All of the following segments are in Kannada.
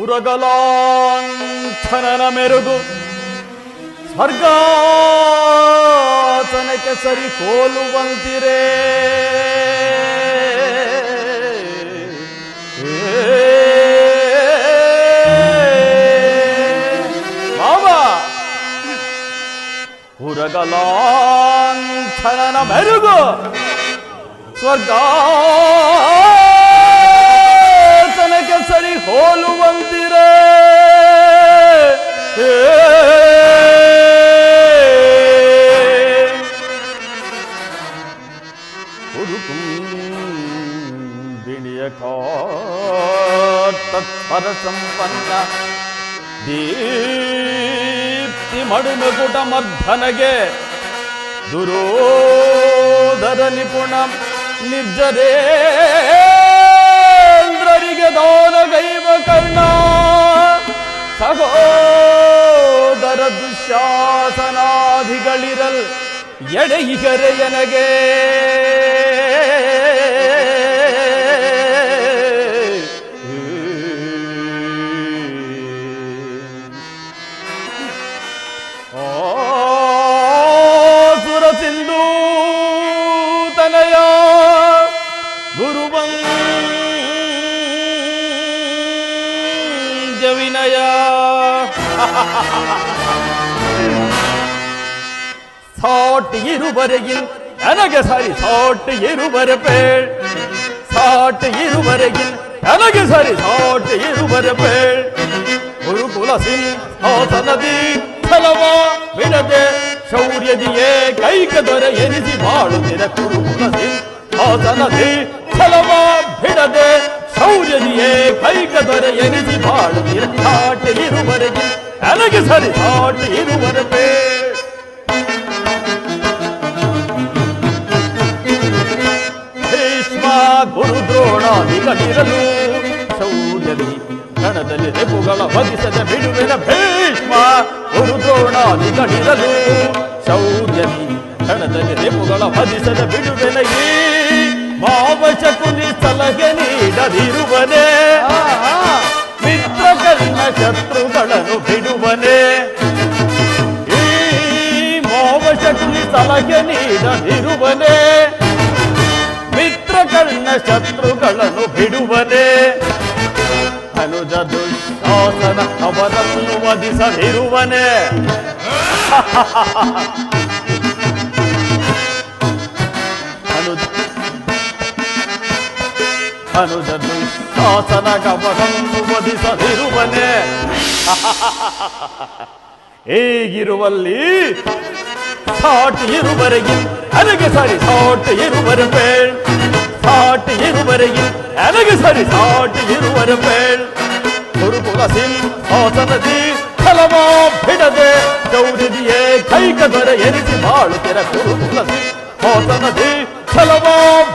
ಉರಗಲಾಂಛನನ ಮೆರುಗು ಸ್ವರ್ಗಾಸನಕ್ಕೆ ಸರಿ ಹೋಲುವಂತಿರೇ ಉರಗಲಾಂಛನನ ಮೆರುಗು ಸ್ವರ್ಗಾಸನಕ್ಕೆ ಸರಿ ಹೋಲುವಂತಿರೇ ಬಿಣಿಯ ತತ್ಪರ ಸಂಪನ್ನ ದೀಪ್ತಿ ಮಡುಮಕುಟ ಮರ್ಧನಗೆ ದುರೋಧರ ನಿಪುಣ ನಿರ್ಜರೇಂದ್ರರಿಗೆ ದಾನಗೈವ ಕರ್ಣ ಸಹೋದರ ದುಶ್ಯಾಸನಾದಿಗಳಿರಲ್ ಎಡೆಯಿಗರೆಯನಗೆ ಸಿಂಧೂ ತನಯ ಗುರುವಂಜವಿನಯ ಸಾಟಿ ಇರುವರೆಗಿಲ್ ನನಗೆ ಸರಿ ಸಾಟಿ ಇರುವರೆ ಪೇಳ್ ಸಾಟಿ ಇರುವರೆಗಿಲ್ ನನಗೆ ಸರಿ ಸಾಟಿ ಇರುವರೆ ಪೇಳ್ ಗುರುಕುಲ ಸಿಂಹಾಸನದಿ ಫಲವ ಬಿಡದೆ ಶೌರ್ಯದಿಯೇ ಕೈಕ ದೊರೆ ಎನಿಸಿ ಬಾಳುತ್ತಿರ ಕುರುಕುಲ ಸಿಂಹಾಸನದಿ ಫಲವ ಬಿಡದೆ ಶೌರ್ಯದಿಯೇ ಕೈಕ ದೊರೆ ಎನಿಸಿ ಬಾಳುತ್ತಿರ ಸಾಟಿ ಇರುವರೆಗೆ ನನಗೆ ಸರಿ ಸಾಟಿ ಇರುವರೆ ಭೀಷ್ಮ ಗುರು ದ್ರೋಣಾದಿಗಳಿರಲು ಶೌರ್ಯದಿ ಕಣದಲ್ಲಿ ರೆಪುಗಳ ವಧಿಸದ ಬಿಡುವೆನ ಭೀಷ್ಮ ಗುರು ದ್ರೋಣಾದಿಗಳಿರಲು ಶೌರ್ಯದಿ ಕಣದಲ್ಲಿ ರೆಪುಗಳ ವಧಿಸದ ಬಿಡುವೆನ ಈ ಮಾವಶಕುನಿ ಸಲಹೆ ನೀಡದಿರುವನೇ ಮಿತ್ರಕರ್ಣ ಶತ್ರುಗಳನ್ನು ಬಿಡುವನೇ ಈ ಮಾವಶಕುನಿ ಸಲಹೆ ನೀಡದಿರುವನೇ ಮಿತ್ರಕರ್ಣ ಶತ್ರುಗಳನ್ನು ಬಿಡುವನೇ ಅನುಜ ದುಶ್ಯಾಸನ ಅವರನ್ನು ವಧಿಸದಿರುವನೇ ಅನುಜ ದುಶ್ಯಾಸನ ಅವರನ್ನು ವಧಿಸದಿರುವನೇ ಹೇಗಿರುವಲ್ಲಿ ಸಾಟಿ ಇರುವರೆಗೆ ನನಗೆ ಸರಿ ಸಾಟಿ ಇರುವರೆ ಪೇಳ್ ಸಾಟಿ ಇರುವರೆಗೆ ನನಗೆ ಸರಿ ಸಾಟಿ ಇರುವರೆ ಪೇಳ್ ಗುರುಕುಲ ಸಿಂಹಾಸನದಿ ಫಲವ ಬಿಡದೆ ಶೌರ್ಯದಿಯೇ ಕೈಕ ದೊರೆ ಎನಿಸಿ ಬಾಳುತ್ತಿರ ಗುರುಕುಲ ಸಿಂಹಾಸನದಿ ಫಲವ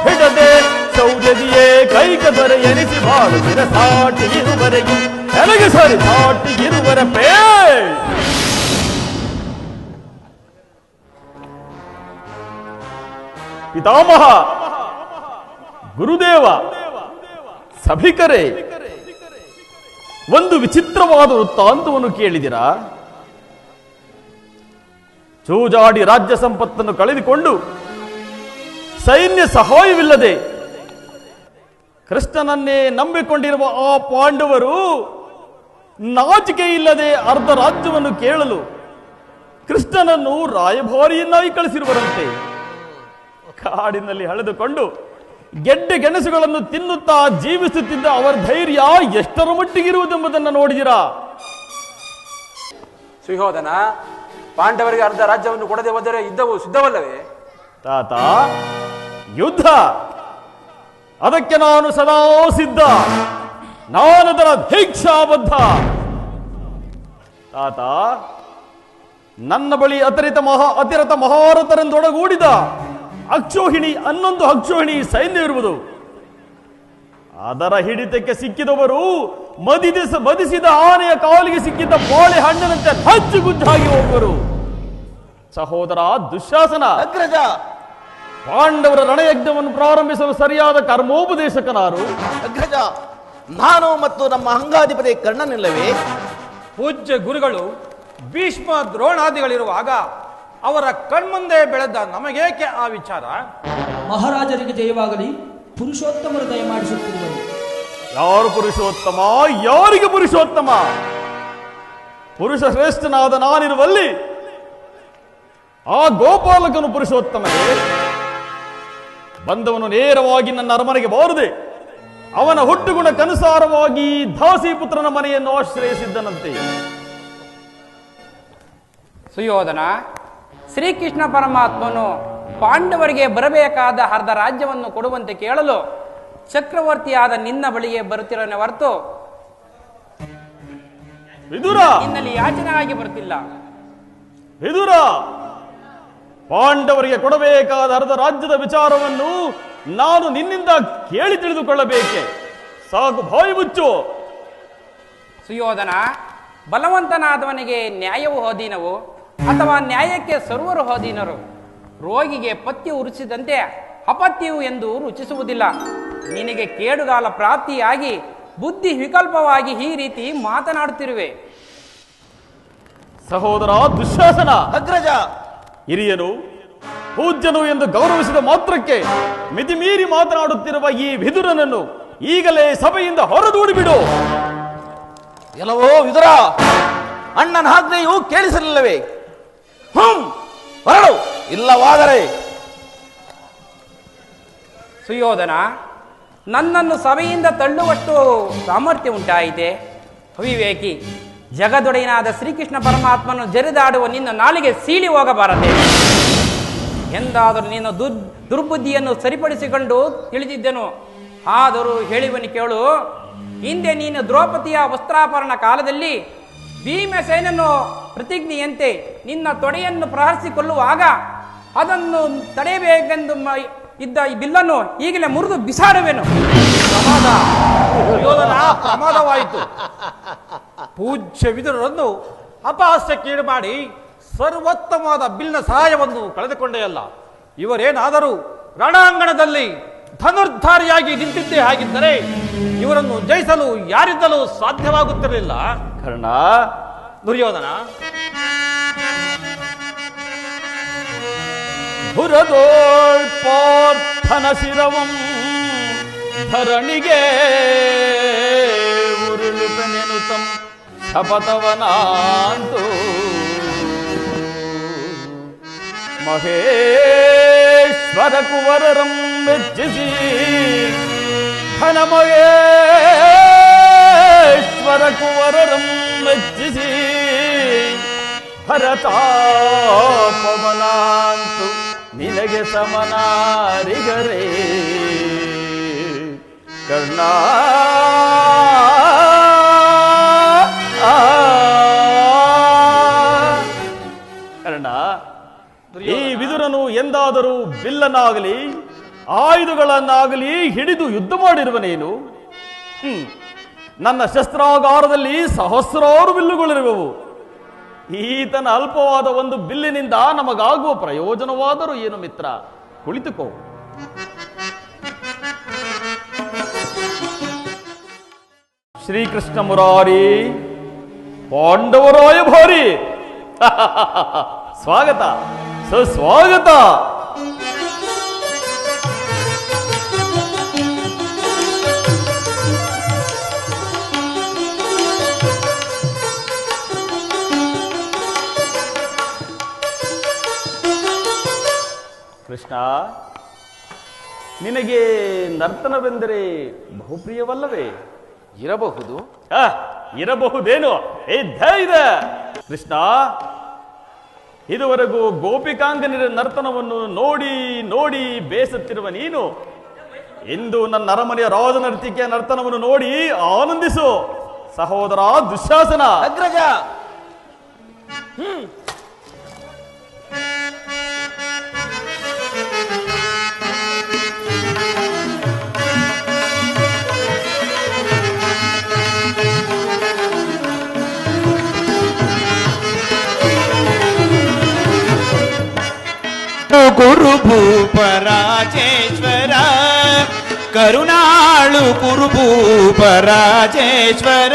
ಬಿಡದೆ ಶೌರ್ಯದಿಯೇ ಕೈಕ ದೊರೆ ಎನಿಸಿ ಬಾಳುತ್ತಿರ ಸಾಟಿ ಇರುವರೆಗೆ ನನಗೆ ಸರಿ ಸಾಟಿ ಇರುವರೆ ಪೇಳ್ ಪಿತಾಮಹ ಗುರುದೇವ ಸಭಿಕರೇ ಒಂದು ವಿಚಿತ್ರವಾದ ವೃತ್ತಾಂತವನ್ನು ಕೇಳಿದಿರಾ? ಚೂಜಾಡಿ ರಾಜ್ಯ ಸಂಪತ್ತನ್ನು ಕಳೆದುಕೊಂಡು ಸೈನ್ಯ ಸಹಾಯವಿಲ್ಲದೆ ಕೃಷ್ಣನನ್ನೇ ನಂಬಿಕೊಂಡಿರುವ ಆ ಪಾಂಡವರು ನಾಚಿಕೆ ಇಲ್ಲದೆ ಅರ್ಧ ರಾಜ್ಯವನ್ನು ಕೇಳಲು ಕೃಷ್ಣನನ್ನು ರಾಯಭಾರಿಯನ್ನಾಗಿ ಕಳಿಸಿರುವರಂತೆ. ಕಾಡಿನಲ್ಲಿ ಹಳೆದುಕೊಂಡು ಗೆಡ್ಡೆ ಗೆಣಸುಗಳನ್ನು ತಿನ್ನುತ್ತಾ ಜೀವಿಸುತ್ತಿದ್ದ ಅವರ ಧೈರ್ಯ ಎಷ್ಟರ ಮಟ್ಟಿಗಿರುವುದೆಂಬುದನ್ನು ನೋಡಿದಿರಾ? ಸುಯೋಧನ ಪಾಂಡವರಿಗೆ ಅರ್ಧ ರಾಜ್ಯವನ್ನು ಕೊಡದೆ ಹೋದರೆ ಯುದ್ಧವು ಸಿದ್ಧವಲ್ಲವೇ? ತಾತ, ಯುದ್ಧ ಅದಕ್ಕೆ ನಾನು ಸದಾ ಸಿದ್ಧ, ನಾನದರ ದೀಕ್ಷಾಬದ್ಧ. ತಾತ, ನನ್ನ ಬಳಿ ಅತಿರಥ ಮಹಾರಥರೆಂದೊಡಗೂಡಿದ ಅಕ್ಷೋಹಿಣಿ 11 ಅಕ್ಷೋಹಿಣಿ ಸೈನ್ಯ ಇರುವುದು. ಅದರ ಹಿಡಿತಕ್ಕೆ ಸಿಕ್ಕಿದವರು ಮದಿಸಿದ ಆನೆಯ ಕಾಲಿಗೆ ಸಿಕ್ಕಿದ್ದ ಬಾಳೆ ಹಣ್ಣಿನಂತೆ ಹಚ್ಚುಗುಜ್ಜಾಗಿ ಹೋಗುವರು. ಸಹೋದರ ದುಶ್ಯಾಸನ, ಅಗ್ರಜ, ಪಾಂಡವರ ರಣಯಜ್ಞವನ್ನು ಪ್ರಾರಂಭಿಸಲು ಸರಿಯಾದ ಕರ್ಮೋಪದೇಶಕನಾರು. ಅಗ್ರಜ, ನಾನು ಮತ್ತು ನಮ್ಮ ಅಂಗಾಧಿಪತಿ ಕರ್ಣನಿಲ್ಲವೇ? ಪೂಜ್ಯ ಗುರುಗಳು ಭೀಷ್ಮ ದ್ರೋಣಾದಿಗಳಿರುವಾಗ ಅವರ ಕಣ್ಮುಂದೆ ಬೆಳೆದ ನಮಗೇಕೆ ಆ ವಿಚಾರ? ಮಹಾರಾಜರಿಗೆ ಜಯವಾಗಲಿ. ಪುರುಷೋತ್ತಮರು ದಯಮಾಡಿಸುತ್ತಿರುವರು. ಯಾರು ಪುರುಷೋತ್ತಮ? ಯಾರಿಗೆ ಪುರುಷೋತ್ತಮ? ಪುರುಷ ಶ್ರೇಷ್ಠನಾದ ನಾನಿರುವಲ್ಲಿ ಆ ಗೋಪಾಲಕನು ಪುರುಷೋತ್ತಮನೇ. ಬಂದವನು ನೇರವಾಗಿ ನನ್ನ ಅರಮನೆಗೆ ಬಾರದೆ ಅವನ ಹುಟ್ಟುಗುಣಕ್ಕನುಸಾರವಾಗಿ ದಾಸಿಪುತ್ರನ ಮನೆಯನ್ನು ಆಶ್ರಯಿಸಿದ್ದನಂತೆ. ಸುಯೋಧನ, ಶ್ರೀಕೃಷ್ಣ ಪರಮಾತ್ಮನು ಪಾಂಡವರಿಗೆ ಬರಬೇಕಾದ ಅರ್ಧ ರಾಜ್ಯವನ್ನು ಕೊಡುವಂತೆ ಕೇಳಲು ಚಕ್ರವರ್ತಿಯಾದ ನಿನ್ನ ಬಳಿಗೆ ಬರುತ್ತಿರೋನೇ ಹೊರತು ವಿದುರ, ನಿನ್ನಲ್ಲಿ ಯಾಚನೆ ಆಗಿ ಬರುತ್ತಿಲ್ಲ. ವಿದುರ, ಪಾಂಡವರಿಗೆ ಕೊಡಬೇಕಾದ ಅರ್ಧ ರಾಜ್ಯದ ವಿಚಾರವನ್ನು ನಾನು ನಿನ್ನಿಂದ ಕೇಳಿ ತಿಳಿದುಕೊಳ್ಳಬೇಕೆ? ಸಾಕು, ಬಾಯಿ ಮುಚ್ಚು. ಸುಯೋಧನ, ಬಲವಂತನಾದವನಿಗೆ ನ್ಯಾಯವು ಅಧೀನವು ಅಥವಾ ನ್ಯಾಯಕ್ಕೆ ಸರ್ವರು ಅಧೀನರು. ರೋಗಿಗೆ ಪಥ್ಯ ಉರುಚಿದಂತೆ ಅಪತ್ಯವು ಎಂದು ರುಚಿಸುವುದಿಲ್ಲ. ನಿನಗೆ ಕೇಡುಗಾಲ ಪ್ರಾಪ್ತಿಯಾಗಿ ಬುದ್ಧಿ ವಿಕಲ್ಪವಾಗಿ ಈ ರೀತಿ ಮಾತನಾಡುತ್ತಿರುವೆ. ಸಹೋದರ ದುಶ್ಯಾಸನ, ಅಗ್ರಜ, ಹಿರಿಯನು ಪೂಜ್ಯನು ಎಂದು ಗೌರವಿಸಿದ ಮಾತ್ರಕ್ಕೆ ಮಿತಿಮೀರಿ ಮಾತನಾಡುತ್ತಿರುವ ಈ ವಿದುರನನ್ನು ಈಗಲೇ ಸಭೆಯಿಂದ ಹೊರದೂಡಿಬಿಡು. ಎಲ್ಲವೋ ವಿದುರ, ಅಣ್ಣನ ಆಜ್ಞೆಯು ಕೇಳಿಸಲಿಲ್ಲವೇ? ಹೊರಡು, ಇಲ್ಲವಾದರೆ ಸುಯೋಧನ, ನನ್ನನ್ನು ಸಭೆಯಿಂದ ತಳ್ಳುವಷ್ಟು ಸಾಮರ್ಥ್ಯ ಉಂಟಾಯಿತೆ. ಅವಿವೇಕಿ, ಜಗದೊಡೆಯನಾದ ಶ್ರೀಕೃಷ್ಣ ಪರಮಾತ್ಮನು ಜರಿದಾಡುವ ನಿನ್ನ ನಾಲಿಗೆ ಸೀಳಿ ಹೋಗಬಾರದೆ. ಎಂದಾದರೂ ನೀನು ದುರ್ಬುದ್ಧಿಯನ್ನು ಸರಿಪಡಿಸಿಕೊಂಡು ತಿಳಿದಿದ್ದೆನು. ಆದರೂ ಹೇಳುವನಿ ಕೇಳು. ಹಿಂದೆ ನೀನು ದ್ರೌಪದಿಯ ವಸ್ತ್ರಾಪರಣ ಕಾಲದಲ್ಲಿ ಭೀಮಸೇನನು ಪ್ರತಿಜ್ಞೆಯಂತೆ ನಿನ್ನ ತೊಡೆಯನ್ನು ಪ್ರಹರಿಸಿಕೊಳ್ಳುವಾಗ ಅದನ್ನು ತಡೆಯಬೇಕೆಂದು ಇದ್ದ ಈ ಬಿಲ್ಲನ್ನು ಈಗಲೇ ಮುರಿದು ಬಿಸಾಡುವೆನು. ಪ್ರಮಾದ, ಸುಯೋಧನ, ಪ್ರಮಾದವಾಯಿತು. ಪೂಜ್ಯ ವಿದುರರನ್ನು ಅಪಹಾಸ್ಯಕ್ಕೀಡು ಮಾಡಿ ಸರ್ವೋತ್ತಮವಾದ ಬಿಲ್ನ ಸಹಾಯವನ್ನು ಕಳೆದುಕೊಂಡೆಯಲ್ಲ. ಇವರೇನಾದರೂ ರಣಾಂಗಣದಲ್ಲಿ ಧನುರ್ಧಾರಿಯಾಗಿ ನಿಂತಿದ್ದೇ ಆಗಿದ್ದರೆ ಇವರನ್ನು ಜಯಿಸಲು ಯಾರಿಂದಲೂ ಸಾಧ್ಯವಾಗುತ್ತಿರಲಿಲ್ಲ. ಕರ್ಣ, ದುರ್ಯೋಧನ, ಪಾರ್ಥನ ಶಿರವಂ ಧರಣಿಗೆ ಉರುಳುಪೆನೆನುತಂ ಶಪಥವನಾಂತು ಮಹೇಶ್ವರ ಕುವರರಂ ಮೆಚ್ಚಿಸಿ ಘನ ಮಹೇಶ್ವರ ಕುವರರಂ ಮೆಚ್ಚಿಸಿ ಭರತಾಪವನಾಂತು ನಿನಗೆ ಸಮನಾರಿಗರೇ ಕರ್ಣ. ಕರ್ಣ, ಈ ವಿದುರನು ಎಂದಾದರೂ ಬಿಲ್ಲನ್ನಾಗಲಿ ಆಯುಧಗಳನ್ನಾಗಲಿ ಹಿಡಿದು ಯುದ್ಧ ಮಾಡಿರುವನೇನು? ನನ್ನ ಶಸ್ತ್ರಾಗಾರದಲ್ಲಿ ಸಹಸ್ರಾರು ಬಿಲ್ಲುಗಳಿರುವವು. ಈತನ ಅಲ್ಪವಾದ ಒಂದು ಬಿಲ್ಲಿನಿಂದ ನಮಗಾಗುವ ಪ್ರಯೋಜನವಾದರೂ ಏನು ಮಿತ್ರ? ಕುಳಿತುಕೋ. ಶ್ರೀಕೃಷ್ಣ ಮುರಾರಿ, ಪಾಂಡವರಾಯ ಭಾರಿ, ಸ್ವಾಗತ, ಸುಸ್ವಾಗತ. ಕೃಷ್ಣ, ನಿನಗೆ ನರ್ತನವೆಂದರೆ ಬಹುಪ್ರಿಯವಲ್ಲವೇ? ಇರಬಹುದು. ಇರಬಹುದೇನು? ಇದೆ ಕೃಷ್ಣ, ಇದುವರೆಗೂ ಗೋಪಿಕಾಂಗನಿರ ನರ್ತನವನ್ನು ನೋಡಿ ನೋಡಿ ಬೇಸತ್ತಿರುವ ನೀನು ಇಂದು ನನ್ನ ಅರಮನೆಯ ರಾಜನರ್ತಿಕೆಯ ನರ್ತನವನ್ನು ನೋಡಿ ಆನಂದಿಸು. ಸಹೋದರ ದುಶ್ಯಾಸನ, ಅಗ್ರಜ, ಗುರು ಭೂಪರಾಜೇಶ್ವರ ಕರುಣಾಳು ಕುರುಭೂಪ ರಾಜೇಶ್ವರ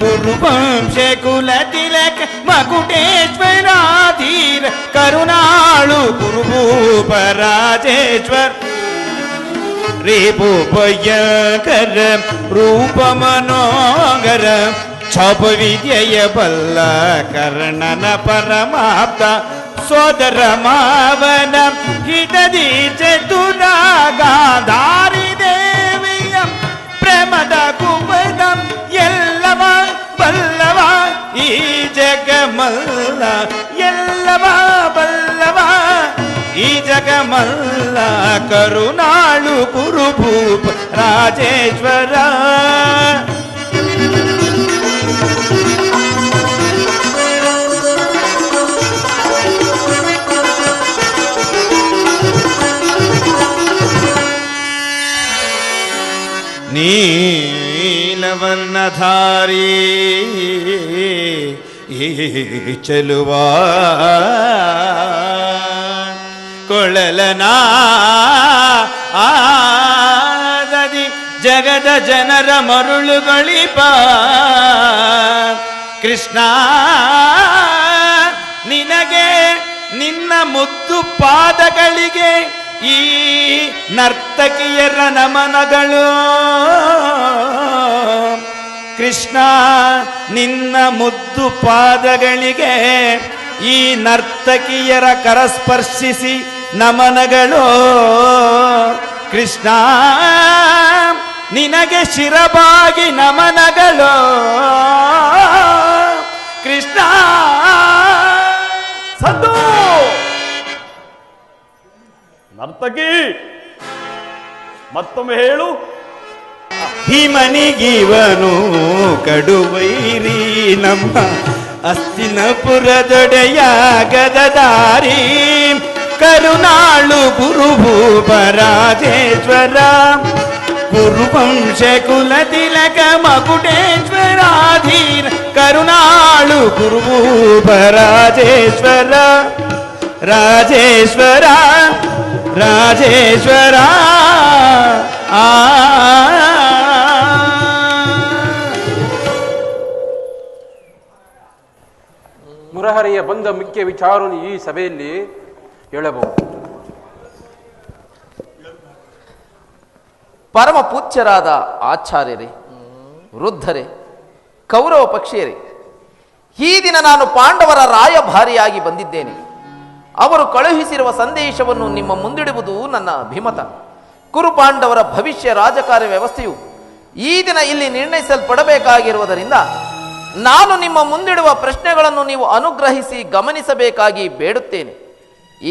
ಕುರುವಂಶ ಕುಲ ತಿಲಕ ಮಕುಟೇಶ್ವರಾಧೀರ ಕರುಣಾಳು ಕುರುಭೂಪ ರಾಜೇಶ್ವರ ರೇಪು ಭಯಂಕರ ರೂಪ ಮನೋಗರ ಛಾಪ ವಿದ್ಯೆಯ ಬಲ್ಲ ಕರ್ಣನ ಪರಮಾಪ್ತ ಸೋದರ ಮಾವನ ಹಿತದಿ ಚತುರಾಗಾಧಾರಿ ದೇವಿಯ ಪ್ರೇಮದ ಕುಪದ ಎಲ್ಲವ ಬಲ್ಲವ ಈ ಜಗಮಲ್ಲ ಎಲ್ಲವ ಬಲ್ಲವ ಈ ಜಗಮಲ್ಲ ಕರುಣಾಳು ಕುರುಭೂಪ ರಾಜೇಶ್ವರ ನೀಲವರ್ಣಧಾರಿ ಚಲುವ ಕೊಳಲನಾ ಆದದಿ ಜಗದ ಜನರ ಮರುಳುಗಳಿಪ ಕೃಷ್ಣ ನಿನಗೆ ನಿನ್ನ ಮುದ್ದು ಪಾದಗಳಿಗೆ ಈ ನರ್ತಕಿಯರ ನಮನಗಳು ಕೃಷ್ಣ ನಿನ್ನ ಮುದ್ದು ಪಾದಗಳಿಗೆ ಈ ನರ್ತಕಿಯರ ಕರಸ್ಪರ್ಶಿಸಿ ನಮನಗಳು ಕೃಷ್ಣ ನಿನಗೆ ಶಿರಬಾಗಿ ನಮನಗಳು ಕೃಷ್ಣ ಸಂತು ನರ್ತಕಿ ಮತ್ತೊಮ್ಮೆ ಹೇಳು. ಭೀಮನಿಗಿವನು ಕಡುವೈರಿ ನಮ್ಮ ಅಸ್ತಿನಪುರದೊಡೆಯ ಗದದಾರಿ ಕರುಣಾಳು ಗುರುಭೂಪ ರಾಜೇಶ್ವರ ಗುರುವಂಶ ಕುಲ ತಿಲಕ ಮಕುಟೇಶ್ವರಾಧೀರ ಕರುಣಾಳು ಗುರುಭೂಪ ರಾಜೇಶ್ವರ ರಾಜೇಶ್ವರ ರಾಜೇಶ್ವರ ಆ ಮುರಹರಿಯ ಬಂದ ಮುಖ್ಯ ವಿಚಾರವನ್ನು ಈ ಸಭೆಯಲ್ಲಿ ಹೇಳಬಹುದು. ಪರಮ ಪೂಜ್ಯರಾದ ಆಚಾರ್ಯರೇ, ವೃದ್ಧರೇ, ಕೌರವ ಪಕ್ಷಿಯರೇ, ಈ ದಿನ ನಾನು ಪಾಂಡವರ ರಾಯಭಾರಿಯಾಗಿ ಬಂದಿದ್ದೇನೆ. ಅವರು ಕಳುಹಿಸಿರುವ ಸಂದೇಶವನ್ನು ನಿಮ್ಮ ಮುಂದಿಡುವುದು ನನ್ನ ಅಭಿಮತ. ಕುರುಪಾಂಡವರ ಭವಿಷ್ಯ ರಾಜಕಾರ್ಯ ವ್ಯವಸ್ಥೆಯು ಈ ದಿನ ಇಲ್ಲಿ ನಿರ್ಣಯಿಸಲ್ಪಡಬೇಕಾಗಿರುವುದರಿಂದ ನಾನು ನಿಮ್ಮ ಮುಂದಿಡುವ ಪ್ರಶ್ನೆಗಳನ್ನು ನೀವು ಅನುಗ್ರಹಿಸಿ ಗಮನಿಸಬೇಕಾಗಿ ಬೇಡುತ್ತೇನೆ.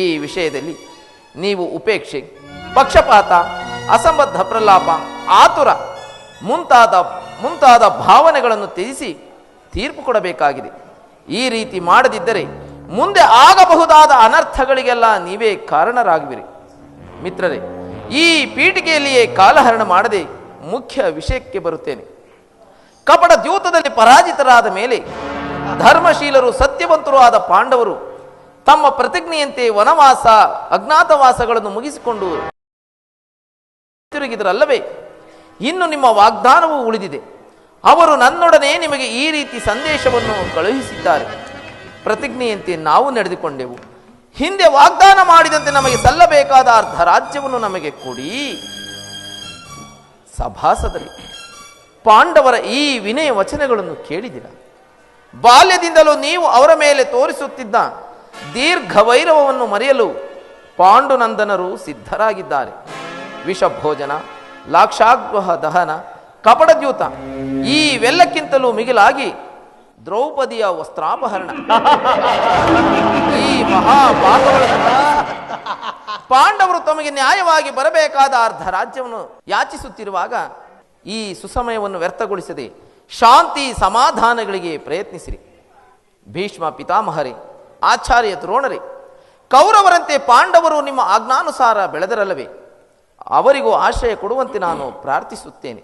ಈ ವಿಷಯದಲ್ಲಿ ನೀವು ಉಪೇಕ್ಷೆ, ಪಕ್ಷಪಾತ, ಅಸಂಬದ್ಧ ಪ್ರಲಾಪ, ಆತುರ ಮುಂತಾದ ಭಾವನೆಗಳನ್ನು ತ್ಯಜಿಸಿ ತೀರ್ಪು ಕೊಡಬೇಕಾಗಿದೆ. ಈ ರೀತಿ ಮಾಡದಿದ್ದರೆ ಮುಂದೆ ಆಗಬಹುದಾದ ಅನರ್ಥಗಳಿಗೆಲ್ಲ ನೀವೇ ಕಾರಣರಾಗುವಿರಿ. ಮಿತ್ರರೇ, ಈ ಪೀಠಿಕೆಯಲ್ಲಿಯೇ ಕಾಲಹರಣ ಮಾಡದೆ ಮುಖ್ಯ ವಿಷಯಕ್ಕೆ ಬರುತ್ತೇನೆ. ಕಪಟ ದ್ಯೂತದಲ್ಲಿ ಪರಾಜಿತರಾದ ಮೇಲೆ ಧರ್ಮಶೀಲರು, ಸತ್ಯವಂತರು ಆದ ಪಾಂಡವರು ತಮ್ಮ ಪ್ರತಿಜ್ಞೆಯಂತೆ ವನವಾಸ, ಅಜ್ಞಾತವಾಸಗಳನ್ನು ಮುಗಿಸಿಕೊಂಡು ತಿರುಗಿದರಲ್ಲವೇ? ಇನ್ನು ನಿಮ್ಮ ವಾಗ್ದಾನವೂ ಉಳಿದಿದೆ. ಅವರು ನನ್ನೊಡನೆ ನಿಮಗೆ ಈ ರೀತಿ ಸಂದೇಶವನ್ನು ಕಳುಹಿಸಿದ್ದಾರೆ. ಪ್ರತಿಜ್ಞೆಯಂತೆ ನಾವು ನಡೆದುಕೊಂಡೆವು. ಹಿಂದೆ ವಾಗ್ದಾನ ಮಾಡಿದಂತೆ ನಮಗೆ ಸಲ್ಲಬೇಕಾದ ಅರ್ಧ ರಾಜ್ಯವನ್ನು ನಮಗೆ ಕೊಡಿ. ಸಭಾಸದರೇ, ಪಾಂಡವರ ಈ ವಿನಯ ವಚನಗಳನ್ನು ಕೇಳಿದಿರ. ಬಾಲ್ಯದಿಂದಲೂ ನೀವು ಅವರ ಮೇಲೆ ತೋರಿಸುತ್ತಿದ್ದ ದೀರ್ಘ ವೈರವವನ್ನು ಮರೆಯಲು ಪಾಂಡುನಂದನರು ಸಿದ್ಧರಾಗಿದ್ದಾರೆ. ವಿಷಭೋಜನ, ಲಾಕ್ಷಾಗ್ರಹ ದಹನ, ಕಪಟದ್ಯೂತ ಇವೆಲ್ಲಕ್ಕಿಂತಲೂ ಮಿಗಿಲಾಗಿ ದ್ರೌಪದಿಯ ವಸ್ತ್ರಾಪಹರಣ, ಈ ಮಹಾಪಾಪಗಳನ್ನು ಪಾಂಡವರು ತಮಗೆ ನ್ಯಾಯವಾಗಿ ಬರಬೇಕಾದ ಅರ್ಧ ರಾಜ್ಯವನ್ನು ಯಾಚಿಸುತ್ತಿರುವಾಗ ಈ ಸುಸಮಯವನ್ನು ವ್ಯರ್ಥಗೊಳಿಸದೆ ಶಾಂತಿ ಸಮಾಧಾನಗಳಿಗೆ ಪ್ರಯತ್ನಿಸಿರಿ. ಭೀಷ್ಮ ಪಿತಾಮಹರೇ, ಆಚಾರ್ಯ ದ್ರೋಣರೇ, ಕೌರವರಂತೆ ಪಾಂಡವರು ನಿಮ್ಮ ಆಜ್ಞಾನುಸಾರ ಬೆಳೆದರಲ್ಲವೇ? ಅವರಿಗೂ ಆಶ್ರಯ ಕೊಡುವಂತೆ ನಾನು ಪ್ರಾರ್ಥಿಸುತ್ತೇನೆ.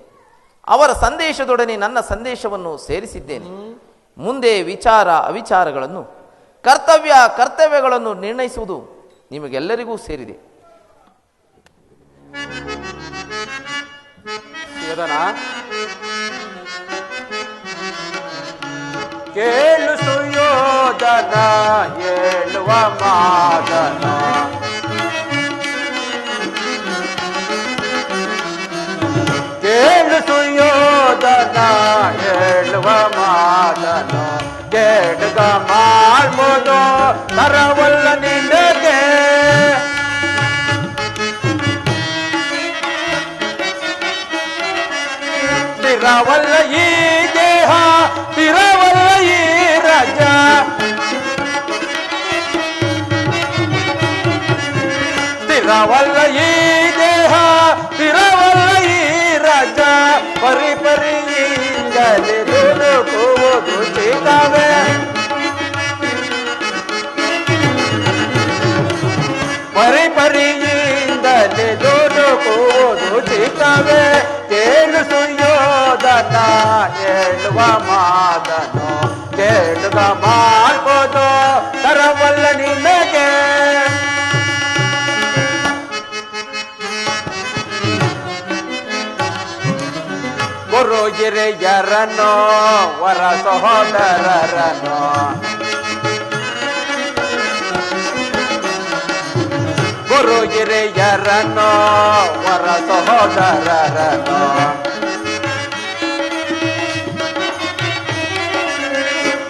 ಅವರ ಸಂದೇಶದೊಡನೆ ನನ್ನ ಸಂದೇಶವನ್ನು ಸೇರಿಸಿದ್ದೇನೆ. ಮುಂದೆ ವಿಚಾರ ಅವಿಚಾರಗಳನ್ನು, ಕರ್ತವ್ಯಗಳನ್ನು ನಿರ್ಣಯಿಸುವುದು ನಿಮಗೆಲ್ಲರಿಗೂ ಸೇರಿದೆ. ಸುಯೋಧನ, ಕೇಳು ಸುಯೋಧನ ಹೇಳುವ ಮಾತನ, ಕೇಳು ಸುಯೋಧನ ಹೇಳುವ ಮಾತನ, ಕೇಡುಗ ಮಾಡ್ಬೋದು ತರವಲ್ಲ ನಿನಗೆ, ಸ್ಥಿರವಲ್ಲ ಈ ದೇಹ ಸ್ಥಿರವಲ್ಲ ಈ ರಾಜ, ಸ್ಥಿರವಲ್ಲ ಈ ದೇಹ ಸ್ಥಿರವಲ್ಲ ಈ ರಾಜ, ಪರಿ ಪರಿಯಿಂದಲೇ ದುಡುಕುವುದು ಚಿತ್ತವೇ, ಪರಿ ಪರಿಯಿಂದಲೇ ದುಡುಕುವುದು ಚಿತ್ತವೇ, ಕೇಳು ಸುಯೋಧನ ಹೇಳುವ ಮಾತನು, ಕೇಳುಗ ಮಾಡ್ಬೋದು ತರವಲ್ಲ ನಿನಗೆ. ಗುರು ಹಿರಿಯರನ್ನು ವರ ಸಹೋದರರನ್ನು, ಗುರು ಹಿರಿಯರನ್ನು ವರ ಸಹೋದರರನ್ನು,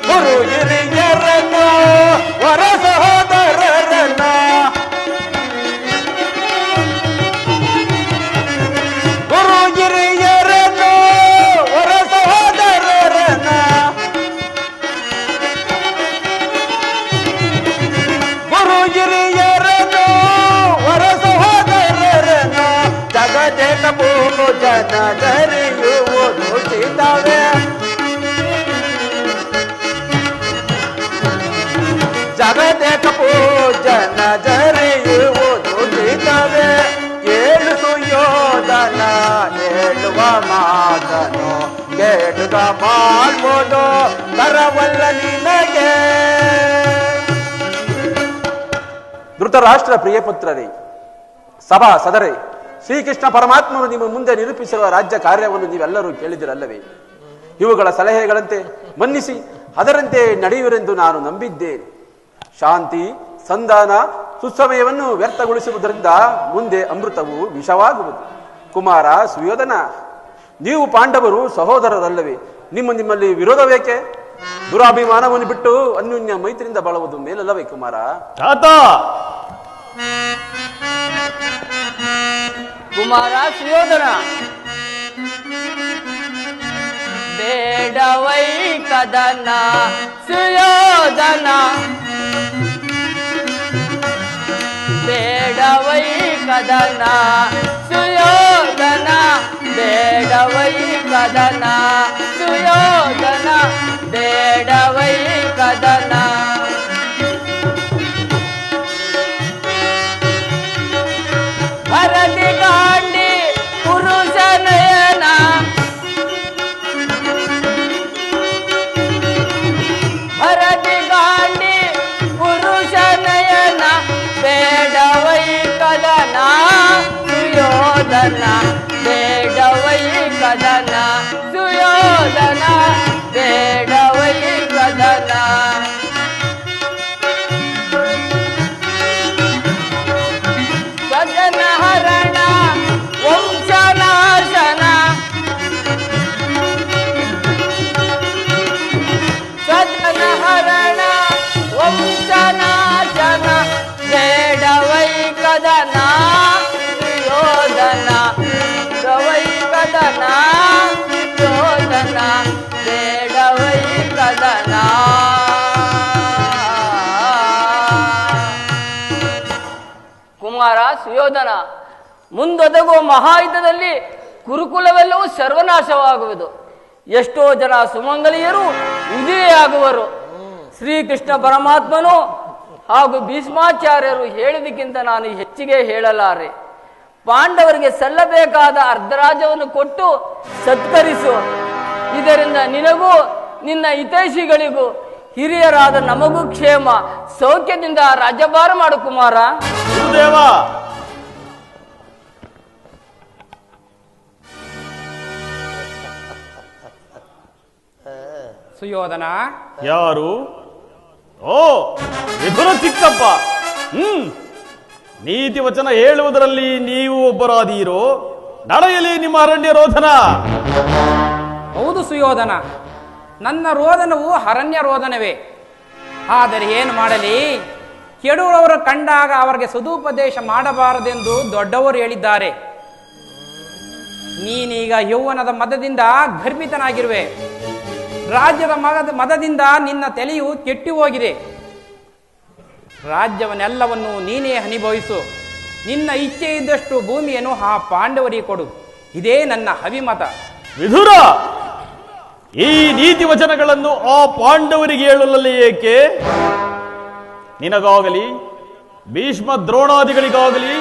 ಗುರು ಹಿರಿಯರನ್ನು ವರ ಸಹೋದರರನ್ನು, ಗುರು ಹಿರಿಯರನ್ನು ವರ ಸಹೋದರರನ್ನು, ಗುರು ಹಿರಿಯರನ್ನು ವರ ಸಹೋದರರನ್ನು, ಜಗದೇಕ ಪೂಜನ ಧರಿಯುವುದು ಚಿತ್ತವೇ, ಜಗದೇಕ ಪೂಜನ ಧರಿಯುವುದು ಚಿತ್ತವೇ, ಕೇಳು ಸುಯೋಧನ ಹೇಳುವ ಮಾತನು, ಕೇಳುಗ ಮಾಡ್ಬೋದು ತರವಲ್ಲ ನಿನಗೆ. ಧೃತರಾಷ್ಟ್ರ ಪ್ರಿಯ ಪುತ್ರರೇ, ಸಭಾ ಸದರೇ, ಶ್ರೀಕೃಷ್ಣ ಪರಮಾತ್ಮನು ನಿಮ್ಮ ಮುಂದೆ ನಿರೂಪಿಸಿರುವ ರಾಜ್ಯ ಕಾರ್ಯವನ್ನು ನೀವೆಲ್ಲರೂ ಕೇಳಿದಿರಲ್ಲವೇ? ಇವುಗಳ ಸಲಹೆಗಳಂತೆ ಮನ್ನಿಸಿ ಅದರಂತೆ ನಡೆಯುವರೆಂದು ನಾನು ನಂಬಿದ್ದೇನೆ. ಶಾಂತಿ ಸಂಧಾನ ಸುಸಮಯವನ್ನು ವ್ಯರ್ಥಗೊಳಿಸುವುದರಿಂದ ಮುಂದೆ ಅಮೃತವು ವಿಷವಾಗುವುದು. ಕುಮಾರ ಸುಯೋಧನ, ನೀವು ಪಾಂಡವರು ಸಹೋದರರಲ್ಲವೇ? ನಿಮ್ಮಲ್ಲಿ ವಿರೋಧವೇಕೆ? ದುರಾಭಿಮಾನವನ್ನು ಬಿಟ್ಟು ಅನ್ಯೋನ್ಯ ಮೈತ್ರಿಯಿಂದ ಬಾಳುವುದು ಮೇಲಲ್ಲವೇ ಕುಮಾರ? ತಾತ, ಕುಮಾರ ಸುಯೋಧನ, ಬೇಡವೈ ಕದನ ಸುಯೋಧನ, ಬೇಡವೈ ಕದನ ಸುಯೋಧನ, ಬೇಡವೈ ಕದನ ಸುಯೋಧನ, ಬೇಡವೈ ಕದನ. ಭರತಿ ಗಾಂಡಿ ಪುರುಷ ನಯನ, ಭರತಿ ಗಾಂಡಿ ಪುರುಷ ನಯನ, ಬೇಡವೈ ಕದನ ಸುಯೋಧನ, ಬೇಡವೈ ಕದನ ಸುಯೋಧನ, ಬೇಡವೈ ಕದನ. ಸದನ ಹರಣ ವಂಶನಾಶನ, ಸದನ ಹರಣ ವಂಶನಾಶನ, ಬೇಡವೈ ಕದನ ಸುಯೋಧನ, ಬೇಡವೈ ಕದನ ಸುಯೋಧನ, ಬೇಡವೈ ಕದನ. ಕುಮಾರ ಸುಯೋಧನ, ಮುಂದೊದಗುವ ಮಹಾಯುದ್ಧದಲ್ಲಿ ಕುರುಕುಲವೆಲ್ಲವೂ ಸರ್ವನಾಶವಾಗುವುದು. ಎಷ್ಟೋ ಜನ ಸುಮಂಗಲಿಯರು ವಿಧಿಯಾಗುವರು. ಶ್ರೀಕೃಷ್ಣ ಪರಮಾತ್ಮನು ಹಾಗೂ ಭೀಷ್ಮಾಚಾರ್ಯರು ಹೇಳಿದಕ್ಕಿಂತ ನಾನು ಹೆಚ್ಚಿಗೆ ಹೇಳಲಾರೆ. ಪಾಂಡವರಿಗೆ ಸಲ್ಲಬೇಕಾದ ಅರ್ಧರಾಜ್ಯವನ್ನು ಕೊಟ್ಟು ಸತ್ಕರಿಸು. ಇದರಿಂದ ನಿನಗೂ ನಿನ್ನ ಹಿತೈಷಿಗಳಿಗೂ ಹಿರಿಯರಾದ ನಮಗೂ ಕ್ಷೇಮ, ಸೌಖ್ಯದಿಂದ ರಾಜ್ಯಭಾರ ಮಾಡು ಕುಮಾರ. ಗುರುದೇವ, ಸುಯೋಧನ, ಯಾರು? ಓ, ವಿದುರ ಚಿಕ್ಕಪ್ಪ. ನೀತಿ ವಚನ ಹೇಳುವುದರಲ್ಲಿ ನೀವು ಒಬ್ಬರಾದೀರೋ? ನಡೆಯಲಿ ನಿಮ್ಮ ಅರಣ್ಯ ರೋಧನ. ಹೌದು ಸುಯೋಧನ, ನನ್ನ ರೋದನವು ಅರಣ್ಯ ರೋದನವೇ. ಆದರೆ ಏನು ಮಾಡಲಿ, ಕೆಡುವವರು ಕಂಡಾಗ ಅವರಿಗೆ ಸದುಪದೇಶ ಮಾಡಬಾರದೆಂದು ದೊಡ್ಡವರು ಹೇಳಿದ್ದಾರೆ. ನೀನೀಗ ಯೌವನದ ಮದದಿಂದ ಗರ್ಭಿತನಾಗಿರುವೆ. ರಾಜ್ಯದ ಮದದಿಂದ ನಿನ್ನ ತಲೆಯು ಕೆಟ್ಟಿ ಹೋಗಿದೆ. ರಾಜ್ಯವನ್ನೆಲ್ಲವನ್ನು ನೀನೇ ಅನುಭವಿಸು. ನಿನ್ನ ಇಚ್ಛೆ ಇದ್ದಷ್ಟು ಭೂಮಿಯನ್ನು ಆ ಪಾಂಡವರಿಗೆ ಕೊಡು. ಇದೇ ನನ್ನ ಅಭಿಮತ. ವಿದುರ, ಈ ನೀತಿ ವಚನಗಳನ್ನು ಆ ಪಾಂಡವರಿಗೆ ಹೇಳಲಲ್ಲಿ ಏಕೆ? ನಿನಗಾಗಲಿ, ಭೀಷ್ಮ ದ್ರೋಣಾದಿಗಳಿಗಾಗಲಿ,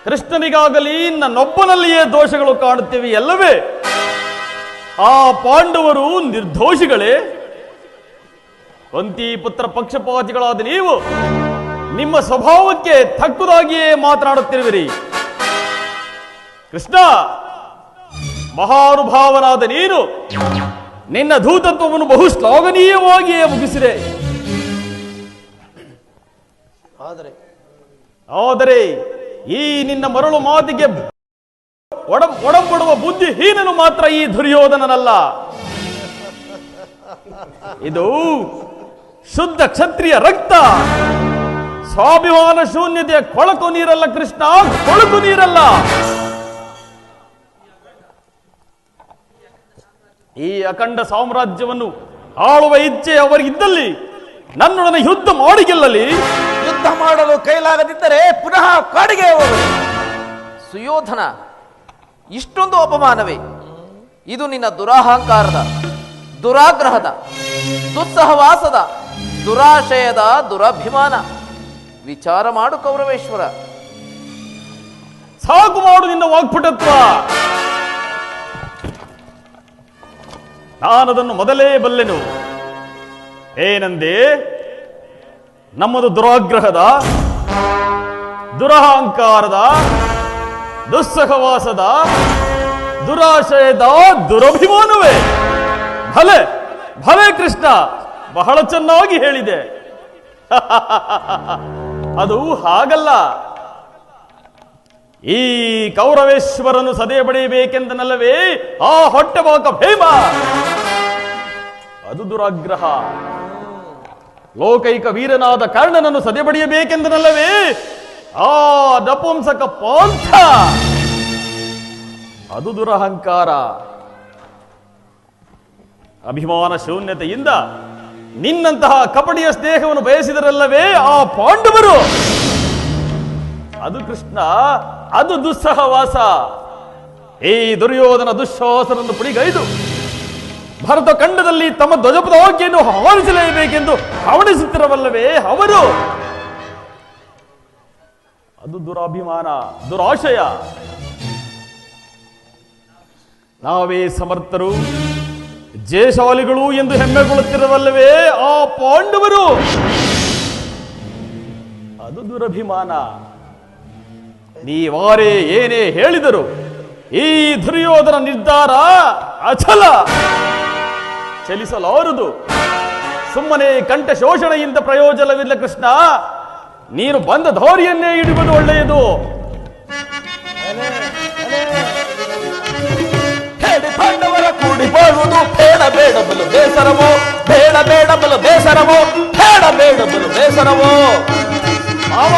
ಕೃಷ್ಣನಿಗಾಗಲಿ ನನ್ನೊಬ್ಬನಲ್ಲಿಯೇ ದೋಷಗಳು ಕಾಣುತ್ತೇವೆ ಎಲ್ಲವೇ? ಆ ಪಾಂಡವರು ನಿರ್ದೋಷಿಗಳೇ? ಕುಂತಿ ಪುತ್ರ ಪಕ್ಷಪಾತಿಗಳಾದ ನೀವು ನಿಮ್ಮ ಸ್ವಭಾವಕ್ಕೆ ತಕ್ಕದಾಗಿಯೇ ಮಾತನಾಡುತ್ತಿರುವಿರಿ. ಕೃಷ್ಣ, ಮಹಾನುಭಾವನಾದ ನೀನು ನಿನ್ನ ಧೂತತ್ವವನ್ನು ಬಹು ಶ್ಲಾಘನೀಯವಾಗಿಯೇ ಮುಗಿಸಿದೆ. ಆದರೆ ಈ ನಿನ್ನ ಮರಳು ಮಾತಿಗೆ ಒಡಂಬಡುವ ಬುದ್ಧಿಹೀನನು ಮಾತ್ರ ಈ ದುರ್ಯೋಧನನಲ್ಲ. ಇದು ಶುದ್ಧ ಕ್ಷತ್ರಿಯ ರಕ್ತ. ಸ್ವಾಭಿಮಾನ ಶೂನ್ಯತೆಯ ಕೊಳಕು ನೀರಲ್ಲ ಕೃಷ್ಣ, ಕೊಳಕು ನೀರಲ್ಲ. ಈ ಅಖಂಡ ಸಾಮ್ರಾಜ್ಯವನ್ನು ಆಳುವ ಇಚ್ಛೆ ಅವರಿಗಿದ್ದಲ್ಲಿ ನನ್ನೊಡನೆ ಯುದ್ಧ ಮಾಡಿ ಗೆಲ್ಲಲಿ. ಯುದ್ಧ ಮಾಡಲು ಕೈಲಾಗದಿದ್ದರೆ ಪುನಃ ಕಾಡಿಗೆ ಹೋಗು. ಸುಯೋಧನ, ಇಷ್ಟೊಂದು ಅಪಮಾನವೇ? ಇದು ನಿನ್ನ ದುರಹಂಕಾರದ, ದುರಾಗ್ರಹದ, ದುಸ್ಸಹವಾಸದ, ದುರಾಶಯದ ದುರಭಿಮಾನ. ವಿಚಾರ ಮಾಡು ಕೌರವೇಶ್ವರ. ಸಾಕು ಮಾಡು ನಿನ್ನ ವಾಗ್ಪಟತ್ವ. ನಾನದನ್ನು ಮೊದಲೇ ಬಲ್ಲೆನು. ಏನಂದೆ? ನಮ್ಮದು ದುರಾಗ್ರಹದ, ದುರಹಂಕಾರದ, ದುಸ್ಸಹವಾಸದ, ದುರಾಶಯದ ದುರಭಿಮಾನವೇ. ಭಲೆ ಭಲೆ ಕೃಷ್ಣ, ಬಹಳ ಚೆನ್ನಾಗಿ ಹೇಳಿದೆ. ಅದು ಹಾಗಲ್ಲ. ಈ ಕೌರವೇಶ್ವರನು ಸದೆ ಬಡಿಯಬೇಕೆಂದನಲ್ಲವೇ ಆ ಹೊಟ್ಟೆಬಾಕ ಭೀಮ. ಅದು ದುರಾಗ್ರಹ. ಲೋಕೈಕ ವೀರನಾದ ಕರ್ಣನನ್ನು ಸದೆ ಬಡಿಯಬೇಕೆಂದನಲ್ಲವೇ ಆ ನಪುಂಸಕ ಪಾಂಥ. ಅದು ದುರಹಂಕಾರ. ಅಭಿಮಾನ ಶೂನ್ಯತೆಯಿಂದ ನಿನ್ನಂತಹ ಕಪಟಿಯ ಸ್ನೇಹವನ್ನು ಬಯಸಿದರಲ್ಲವೇ ಆ ಪಾಂಡವರು. ಅದು ಕೃಷ್ಣ, ಅದು ದುಸ್ಸಹವಾಸ. ಈ ದುರ್ಯೋಧನ ದುಶ್ವಾಸನನ್ನು ಪುಡಿಗೈದು ಭರತ ಖಂಡದಲ್ಲಿ ತಮ್ಮ ಧ್ವಜಪತಾಕೆಯನ್ನು ಹಾರಿಸಲೇಬೇಕೆಂದು ಹವಣಿಸುತ್ತಿರವಲ್ಲವೇ ಅವರು. ಅದು ದುರಾಭಿಮಾನ, ದುರಾಶಯ. ನಾವೇ ಸಮರ್ಥರು, ಜಯಶಾಲಿಗಳು ಎಂದು ಹೆಮ್ಮೆಗೊಳ್ಳುತ್ತಿರವಲ್ಲವೇ ಆ ಪಾಂಡವರು. ಅದು ದುರಭಿಮಾನ. ನೀವಾರೇ ಏನೇ ಹೇಳಿದರು ಈ ದುರ್ಯೋಧನ ನಿರ್ಧಾರ ಅಚಲ, ಚಲಿಸಲಾರದು. ಸುಮ್ಮನೆ ಕಂಠ ಶೋಷಣೆಯಿಂದ ಪ್ರಯೋಜನವಿಲ್ಲ ಕೃಷ್ಣ. ನೀನು ಬಂದ ದಾರಿಯನ್ನೇ ಹಿಡಿಯುವುದು ಒಳ್ಳೆಯದು. ಪಾಂಡವರ ಕೂಡಿ ಬಾಳುವುದು ಬೇಡ ಬೇಡಬಲು ಬೇಸರವೋ, ಬೇಡ ಬೇಡಬಲು ಬೇಸರವೋ, ಬೇಡ ಬೇಡಬಲು ಬೇಸರವೋ. ಮಾವ,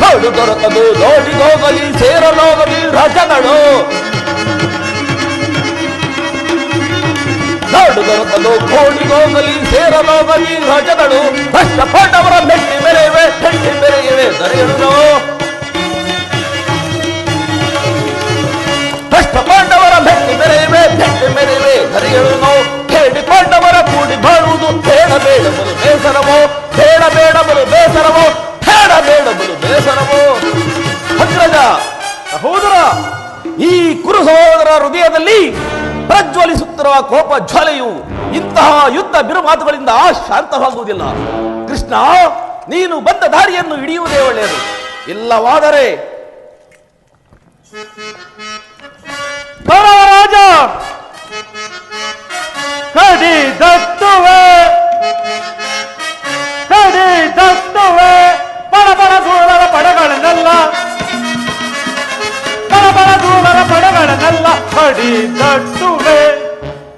ಕಾಡು ದೊರಕದು ನೋಡಿಗೋಗಲಿ, ಸೇರಲೋಗಲಿ ರಜಗಳು. ನಾಡು ದೊರಕದು ಕೋಡಿಗೋಗಲಿ, ಸೇರಲೋಗಲಿ ರಜಗಳು. ಭ್ರಷ್ಟ ಪಾಂಡವರ ಮೆಟ್ಟಿ ಬೆರೆಯುವೆ, ಹೆಂಡಿ ಬೆರೆಯುವೆ ದರೆಯಳು. ಭ್ರಷ್ಟ ಪಾಂಡವರ ಮೆಟ್ಟಿ ಬೆರೆಯುವೆ, ಹೆಂಡಿ ಬೆರೆಯುವೆ ದರೆಯಳು. ಹೇಳಿ ಪಾಂಡವರ ಕೂಡಿ ಬಾಳುವುದು ಬೇಡ ಬೇಡಬಲು ಬೇಸರವೋ, ಬೇಡ ಬೇಡಬಲು ಬೇಸರವೋ, ಬೇಡ ಬೇಡಬಲು ಬೇಸರವೋ. ಅಗ್ರಜ, ಸಹೋದರ, ಈ ಕುರು ಸಹೋದರ ಹೃದಯದಲ್ಲಿ ಪ್ರಜ್ವಲಿಸುತ್ತಿರುವ ಕೋಪ ಜ್ವಾಲೆಯು ಇಂತಹ ಯುದ್ಧ ಬಿರುಮಾತುಗಳಿಂದ ಶಾಂತವಾಗುವುದಿಲ್ಲ. ಕೃಷ್ಣ, ನೀನು ಬಂದ ದಾರಿಯನ್ನು ಹಿಡಿಯುವುದೇ ಒಳ್ಳೆಯದು. ಇಲ್ಲವಾದರೆ ರಾಜ ಕಡಿದಟ್ಟುವೆ ಕಡಿದಟ್ಟುವೆ ಬಡ ಬಡ ದೂರರ ಪಡೆಗಳನ್ನೆಲ್ಲ ಬಡ ಬಡ ದೂರರ ಪಡೆಗಳನ್ನೆಲ್ಲ ಕಡಿದಟ್ಟುವೆ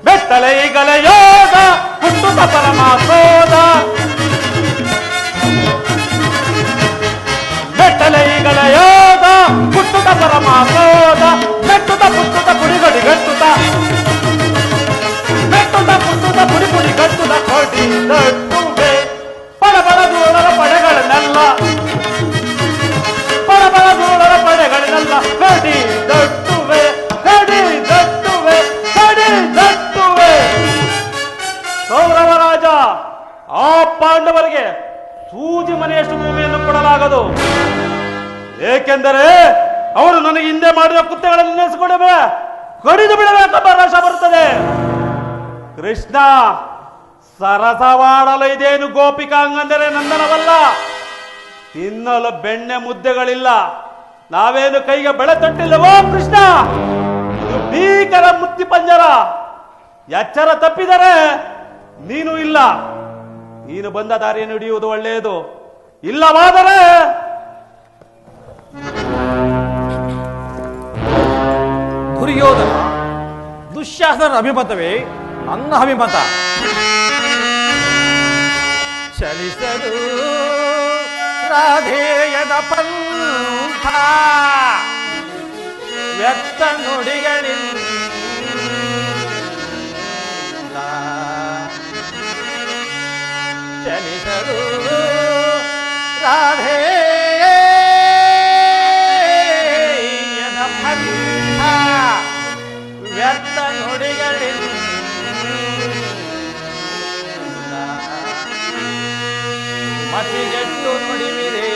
ಬೆತ್ತಲೆ ಈಗಲೇ ಯೋಗ ಹುಟ್ಟುತ್ತ ಪರಮಾಸೋದ ಬೆಟ್ಟಲೆ ಈಗಲ ಯೋಗ ಹುಟ್ಟುತ್ತ ಪರಮಾಸೋದ ಮೆಟ್ಟುತ್ತ ಪುಟ್ಟುತ್ತ ಪುಡಿಗಡಿ ಗಟ್ಟುತ್ತ ಮೆಟ್ಟುತ್ತ ಪುಟ್ಟುತ್ತ ಪುಡಿ ಪುಡಿ ಗಟ್ಟುತ್ತ ಕಡಿದಟ್ಟುವೆ ಬಡ ಬಡ ದೂರರ ಪಡೆಗಳನ್ನೆಲ್ಲ ಬಡ ಬಡ ದೂರರ ಪಡೆಗಳನ್ನೆಲ್ಲ ಕಡಿದಟ್ಟುವೆ ಕಡಿದಟ್ಟುವೆ ಕಡಿದಟ್ಟುವೆ. ಕೌರವ ರಾಜ ಆ ಪಾಂಡವರಿಗೆ ಸೂಜಿ ಮನೆಯಷ್ಟು ಭೂಮಿಯನ್ನು ಕೊಡಲಾಗದು. ಏಕೆಂದರೆ ಅವರು ನನಗೆ ಹಿಂದೆ ಮಾಡಿದ ಕೃತ್ಯಗಳನ್ನು ನೆನೆಸಿಕೊಳ್ಳಬೇ ಕಡಿದು ಬಿಡಬೇಕೆಂಬ ರಸ ಬರುತ್ತದೆ. ಕೃಷ್ಣ, ಸರಸವಾಡಲು ಇದೇನು ಗೋಪಿಕಾಂಗಂದರೆ ನಂದನವಲ್ಲ. ತಿನ್ನಲು ಬೆಣ್ಣೆ ಮುದ್ದೆಗಳಿಲ್ಲ. ನಾವೇನು ಕೈಗೆ ಬೆಳೆ ತೊಟ್ಟಿಲ್ಲವೋ ಕೃಷ್ಣ? ಇದು ಭೀಕರ ಮುತ್ತಿ ಪಂಜರ. ಎಚ್ಚರ ತಪ್ಪಿದರೆ ನೀನು ಇಲ್ಲ. ನೀನು ಬಂದ ದಾರಿಯನ್ನು ಹಿಡಿಯುವುದು ಒಳ್ಳೆಯದು. ಇಲ್ಲವಾದರೆ ದುರ್ಯೋಧನ, ದುಶ್ಯಾಸನರ ಅಭಿಮತವೇ ನನ್ನ ಅಭಿಮತ. ಚಲಿಸಲು ರಾಧೇಯದ ಪಂಥ ವ್ಯಕ್ತ ನುಡಿಗಳಿಂದ ಚಲಿಸಲು ರಾಧೇಯದ ಪಂಥ ವ್ಯರ್ಥ ನುಡಿಗಳಿಂದ ಮತಿಗೆಟ್ಟು ನುಡಿವಿರೇ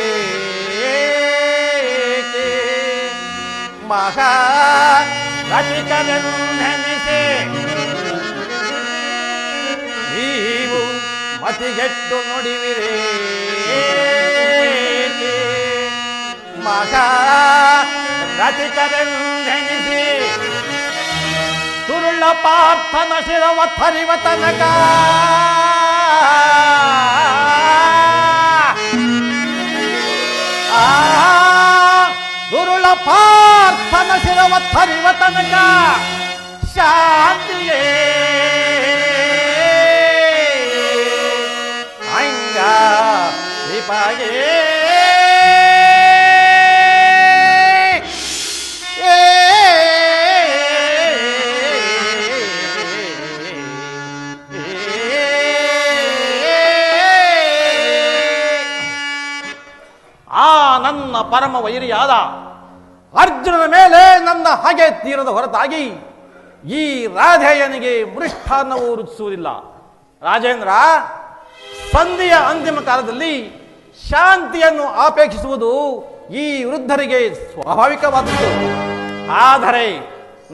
ಮಹಾ ರಚಿಕನೆನ್ನಿಸೆ ನೀವು ಮತಿಗೆಟ್ಟು ನುಡಿವಿರೇ ಮಹಾ ರಚಿಕನೆನ್ನಿಸಿ ತುರುಳ ಪಾರ್ಥನ ಶಿರವ ಥರಿವ ತನಕ ದುರುಳ ಪಾರ್ಥನ ಶಿರವ ಥರಿವ ತನಕ ಶಾಂತಿಯೇ ಅಂಗ ದೀಪಾಗೇ ನನ್ನ ಪರಮ ವೈರಿಯಾದ ಅರ್ಜುನನ ಮೇಲೆ ನನ್ನ ಹಾಗೆ ತೀರದ ಹೊರತಾಗಿ ಈ ರಾಧೇಯನಿಗೆ ಮೃಷ್ಟಾನ್ನವು ರುಚಿಸುವುದಿಲ್ಲ. ರಾಜೇಂದ್ರ, ಸಂಧಿಯ ಅಂತಿಮ ಕಾಲದಲ್ಲಿ ಶಾಂತಿಯನ್ನು ಅಪೇಕ್ಷಿಸುವುದು ಈ ವೃದ್ಧರಿಗೆ ಸ್ವಾಭಾವಿಕವಾದದ್ದು. ಆದರೆ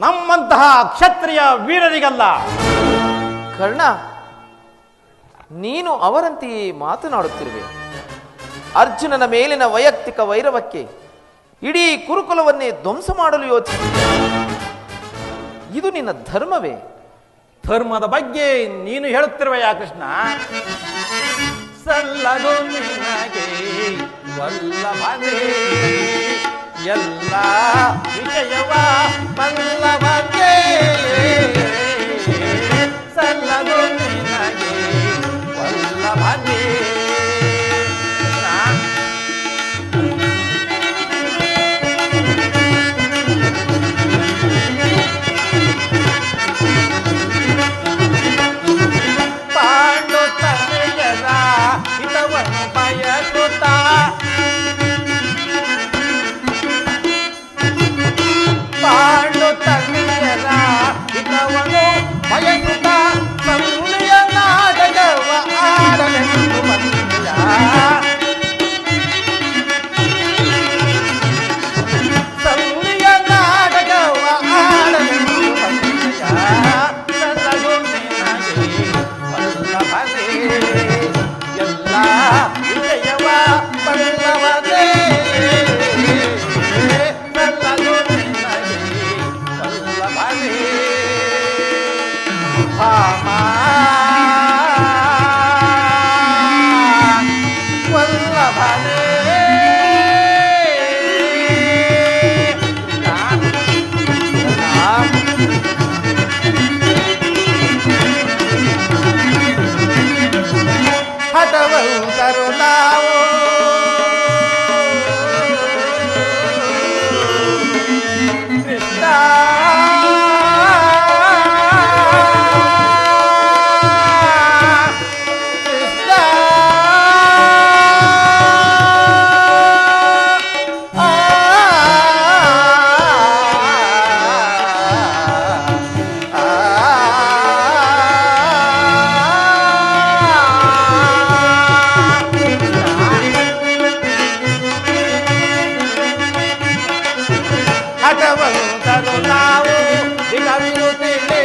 ನಮ್ಮಂತಹ ಕ್ಷತ್ರಿಯ ವೀರರಿಗಲ್ಲ. ಕರ್ಣ, ನೀನು ಅವರಂತೆಯೇ ಮಾತನಾಡುತ್ತಿರುವೆ. ಅರ್ಜುನನ ಮೇಲಿನ ವೈಯಕ್ತಿಕ ವೈರವಕ್ಕೆ ಇಡೀ ಕುರುಕುಲವನ್ನೇ ಧ್ವಂಸ ಮಾಡಲು ಯೋಚಿಸಿ, ಇದು ನಿನ್ನ ಧರ್ಮವೇ? ಧರ್ಮದ ಬಗ್ಗೆ ನೀನು ಹೇಳುತ್ತಿರುವೆಯಾ ಕೃಷ್ಣ? ಸಲ್ಲದು ನಿನಗೆ ವಲ್ಲಭನೇ ಎಲ್ಲ ವಿಷಯವ ಬಲ್ಲವನೇ, ಸಲ್ಲದು ನಿನಗೆ ವಲ್ಲಭನೇ. ಪಾಂಡು ತನ್ನೆಯರ ಹಿತವನು ಬಯಸುತ್ತ ಹಠವಂತರು ನಾವು ಕೃಷ್ಣ ಹಠವಂತರು ನಾವು ದಿನವಿರುತ್ತೇನೆ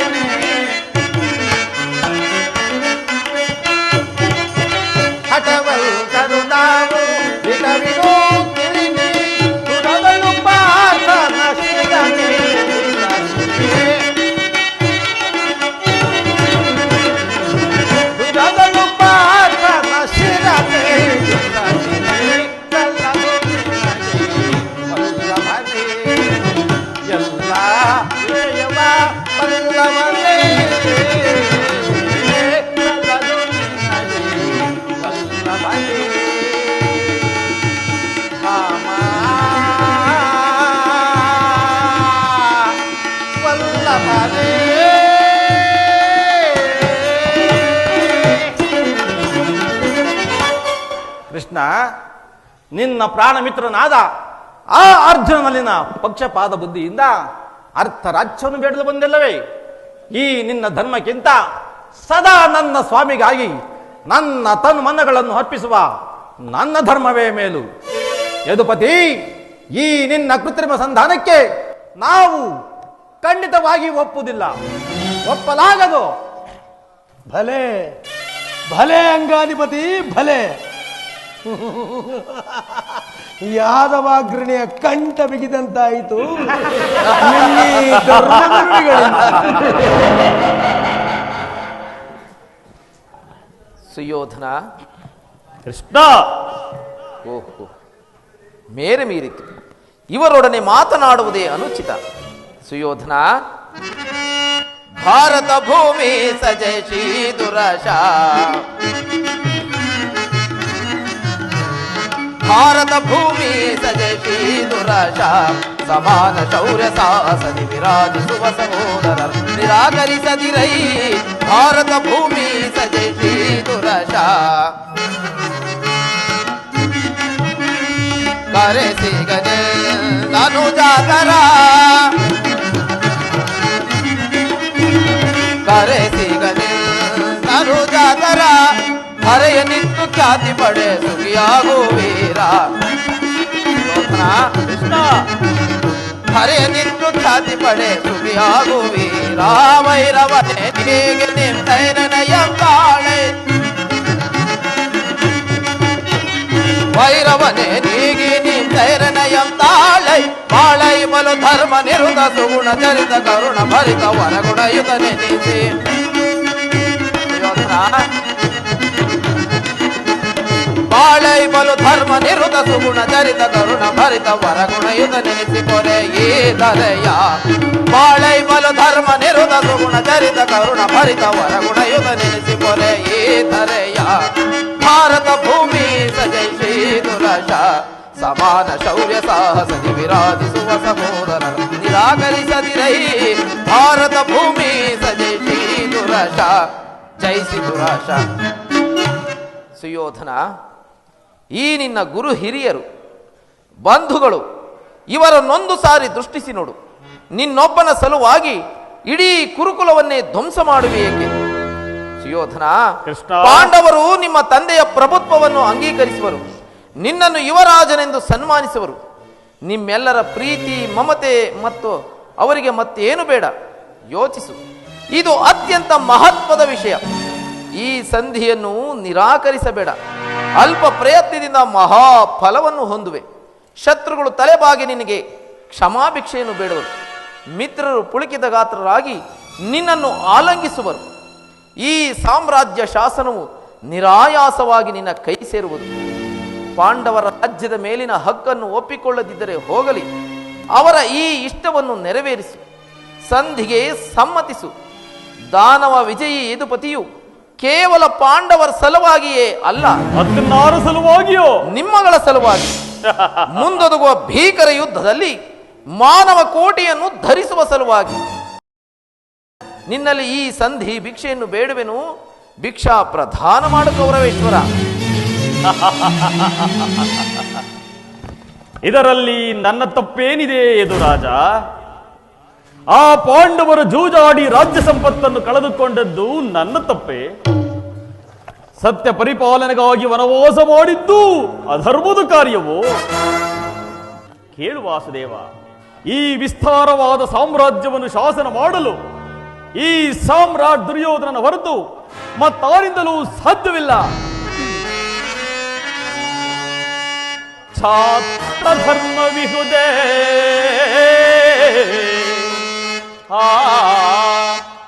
ಹಠವಂತರು ನಾವು ದಿನವಿರುತ್ತೇನೆ ಸುರಗಳು ಪಾರ್ಥನ ಶಿರನೆ ಸುರಗಳು ಪಾರ್ಥನ ಶಿರನೆ ಎಲ್ಲ ವಿಷಯವ ಬಲ್ಲವನೇ ಎಲ್ಲದು ನಿನಗೆ ಬಲ್ಲವನೇ ರಾಮ ವಲ್ಲಭನೇ ಕೃಷ್ಣ, ನಿನ್ನ ಪ್ರಾಣ ಮಿತ್ರನಾದ ಆ ಅರ್ಜುನನಲ್ಲಿನ ಪಕ್ಷಪಾತ ಬುದ್ಧಿಯಿಂದ ಅರ್ಥ ರಾಜ್ಯವನ್ನು ಬೇಡಲು ಬಂದಿಲ್ಲವೇ? ಈ ನಿನ್ನ ಧರ್ಮಕ್ಕಿಂತ ಸದಾ ನನ್ನ ಸ್ವಾಮಿಗಾಗಿ ನನ್ನ ತನು ಮನಗಳನ್ನು ಅರ್ಪಿಸುವ ನನ್ನ ಧರ್ಮವೇ ಮೇಲು. ಯದುಪತಿ, ಈ ನಿನ್ನ ಕೃತ್ರಿಮ ಸಂಧಾನಕ್ಕೆ ನಾವು ಖಂಡಿತವಾಗಿ ಒಪ್ಪುವುದಿಲ್ಲ, ಒಪ್ಪಲಾಗದು. ಭಲೆ ಭಲೆ ಅಂಗಾಧಿಪತಿ ಭಲೆ. ಯಾದವಾಗ್ರಣಿಯ ಕಂಠ ಬಿಗಿದಂತಾಯಿತು ಸುಯೋಧನ, ಕೃಷ್ಣ, ಓಹೋ, ಮೇರೆ ಮೀರಿತು. ಇವರೊಡನೆ ಮಾತನಾಡುವುದೇ ಅನುಚಿತ. ಸುಯೋಧನ, ಭಾರತ ಭೂಮಿ ಸಜಶಿ ದುರಶ, ಭಾರತ ಭೂಮಿ ಸಜಶಿ ದುರಶ, ಸಮಾನ ಶೌರ್ಯ ಸಾಹಸದಿ ವಿರಾಜಿಸುವ ಸಹೋದರರು ನಿರಾಕರಿಸದಿರೈ. ಭಾರತ ಭೂಮಿ ಸಜಶಿ ದುರಶ, ಕರೆಸಿಗನೆ ನಾನು ಜಾತರ, ಕರೆಸಿಗನೆ ನಾನು ಜಾತರ, ಹರೆಯ ನಿಂತು ಖ್ಯಾತಿ ಪಡೆ ಸುಖಿಯಾಗೋ ವೀರ. ಕೃಷ್ಣ, ಹರೆಯ ನಿಂತು ಖ್ಯಾತಿ ಪಡೆ ಸುಖಿಯಾಗೋ ವೀರ. ವೈರವನೆ ಹೇಗೆ ನಿಂತೈರನಯ ಕಾಳೆ, ವೈರವನೆ ನೀಗಿ ನಿಂತೈರನಯಂ ತಾಳೈ. ಬಾಳೈ ಬಲು ಧರ್ಮ ನಿರುತ ಸುಗುಣ ಚರಿತ ಕರುಣ ಭರಿತ ವರಗುಣಯುತ ನೆನೆಸಿ. ಬಾಳೈ ಬಲು ಧರ್ಮ ನಿರುತ ಸುಗುಣ ಚರಿತ ಕರುಣ ಭರಿತ ವರಗುಣಯುತ ನೆನೆಸಿ ಕೊರೆ ಈ ಧರೆಯ. ಬಾಳೈ ಬಲು ಧರ್ಮ ನಿರುತ ಸುಗುಣ ಚರಿತ ಕರುಣ ಭರಿತ ವರಗುಣಯುತ ನೆನೆಸಿ ಕೊರೆ ಈ ಧರೆಯ. ಭಾರತ ಭೂಮಿ ಸಜೈಷಿ ದುರಶ, ಸಮಾನ ಶೌರ್ಯ ಸಾಹಸದಿ ವಿರಾಜಿಸುವ ಸಹೋದರರು ನಿರಾಕರಿಸದಿರೈ. ಭಾರತ ಭೂಮಿ ಸಜೈಷಿ ದುರಶ, ಜೈಸಿ ದುರಾಶ. ಸುಯೋಧನ, ಈ ನಿನ್ನ ಗುರು ಹಿರಿಯರು ಬಂಧುಗಳು ಇವರನ್ನೊಂದು ಸಾರಿ ದೃಷ್ಟಿಸಿ ನೋಡು. ನಿನ್ನೊಬ್ಬನ ಸಲುವಾಗಿ ಇಡೀ ಕುರುಕುಲವನ್ನೇ ಧ್ವಂಸ ಮಾಡುವೆ ಏಕೆ? ಸುಯೋಧನ, ಕೃಷ್ಣ, ಪಾಂಡವರು ನಿಮ್ಮ ತಂದೆಯ ಪ್ರಭುತ್ವವನ್ನು ಅಂಗೀಕರಿಸುವರು, ನಿನ್ನನ್ನು ಯುವರಾಜನೆಂದು ಸನ್ಮಾನಿಸುವರು. ನಿಮ್ಮೆಲ್ಲರ ಪ್ರೀತಿ ಮಮತೆ ಮತ್ತು ಅವರಿಗೆ ಮತ್ತೇನು ಬೇಡ. ಯೋಚಿಸು, ಇದು ಅತ್ಯಂತ ಮಹತ್ವದ ವಿಷಯ. ಈ ಸಂಧಿಯನ್ನು ನಿರಾಕರಿಸಬೇಡ. ಅಲ್ಪ ಪ್ರಯತ್ನದಿಂದ ಮಹಾ ಫಲವನ್ನು ಹೊಂದುವೆ. ಶತ್ರುಗಳು ತಲೆಬಾಗಿ ನಿನಗೆ ಕ್ಷಮಾಭಿಕ್ಷೆಯನ್ನು ಬೇಡುವರು. ಮಿತ್ರರು ಪುಳಿಕಿದ ಗಾತ್ರರಾಗಿ ನಿನ್ನನ್ನು ಆಲಂಗಿಸುವರು. ಈ ಸಾಮ್ರಾಜ್ಯ ಶಾಸನವು ನಿರಾಯಾಸವಾಗಿ ನಿನ್ನ ಕೈ ಸೇರುವುದು. ಪಾಂಡವರ ರಾಜ್ಯದ ಮೇಲಿನ ಹಕ್ಕನ್ನು ಒಪ್ಪಿಕೊಳ್ಳದಿದ್ದರೆ ಹೋಗಲಿ, ಅವರ ಈ ಇಷ್ಟವನ್ನು ನೆರವೇರಿಸು, ಸಂಧಿಗೆ ಸಮ್ಮತಿಸು. ದಾನವ ವಿಜಯಿ ಯದುಪತಿಯು ಕೇವಲ ಪಾಂಡವರ ಸಲುವಾಗಿಯೇ ಅಲ್ಲ, ಹದಿನಾರು ಸಲುವಾಗಿಯೋ ನಿಮ್ಮಗಳ ಸಲುವಾಗಿ ಮುಂದೊದಗುವ ಭೀಕರ ಯುದ್ಧದಲ್ಲಿ ಮಾನವ ಕೋಟಿಯನ್ನು ಧರಿಸುವ ಸಲುವಾಗಿ ನಿನ್ನಲ್ಲಿ ಈ ಸಂಧಿ ಭಿಕ್ಷೆಯನ್ನು ಬೇಡುವೆನು. ಭಿಕ್ಷಾ ಪ್ರದಾನ ಮಾಡು ಕೌರವೇಶ್ವರ. ಇದರಲ್ಲಿ ನನ್ನ ತಪ್ಪೇನಿದೆ ಯದುರಾಜ? ಆ ಪಾಂಡವರು ಜೂಜಾಡಿ ರಾಜ್ಯ ಸಂಪತ್ತನ್ನು ಕಳೆದುಕೊಂಡದ್ದು ನನ್ನ ತಪ್ಪೇ? ಸತ್ಯ ಪರಿಪಾಲನೆಗಾಗಿ ವನವಾಸ ಮಾಡಿದ್ದು ಅಧರ್ಮದ ಕಾರ್ಯವೋ? ಕೇಳು ವಾಸುದೇವ, ಈ ವಿಸ್ತಾರವಾದ ಸಾಮ್ರಾಜ್ಯವನ್ನು ಶಾಸನ ಮಾಡಲು ಈ ಸಾಮ್ರಾಟ್ ದುರ್ಯೋಧನನ ಹೊರತು ಮತ್ತಾರಿಂದಲೂ ಸಾಧ್ಯವಿಲ್ಲ. ಛಾತ್ರ ಧರ್ಮ ವಿಹುದೇ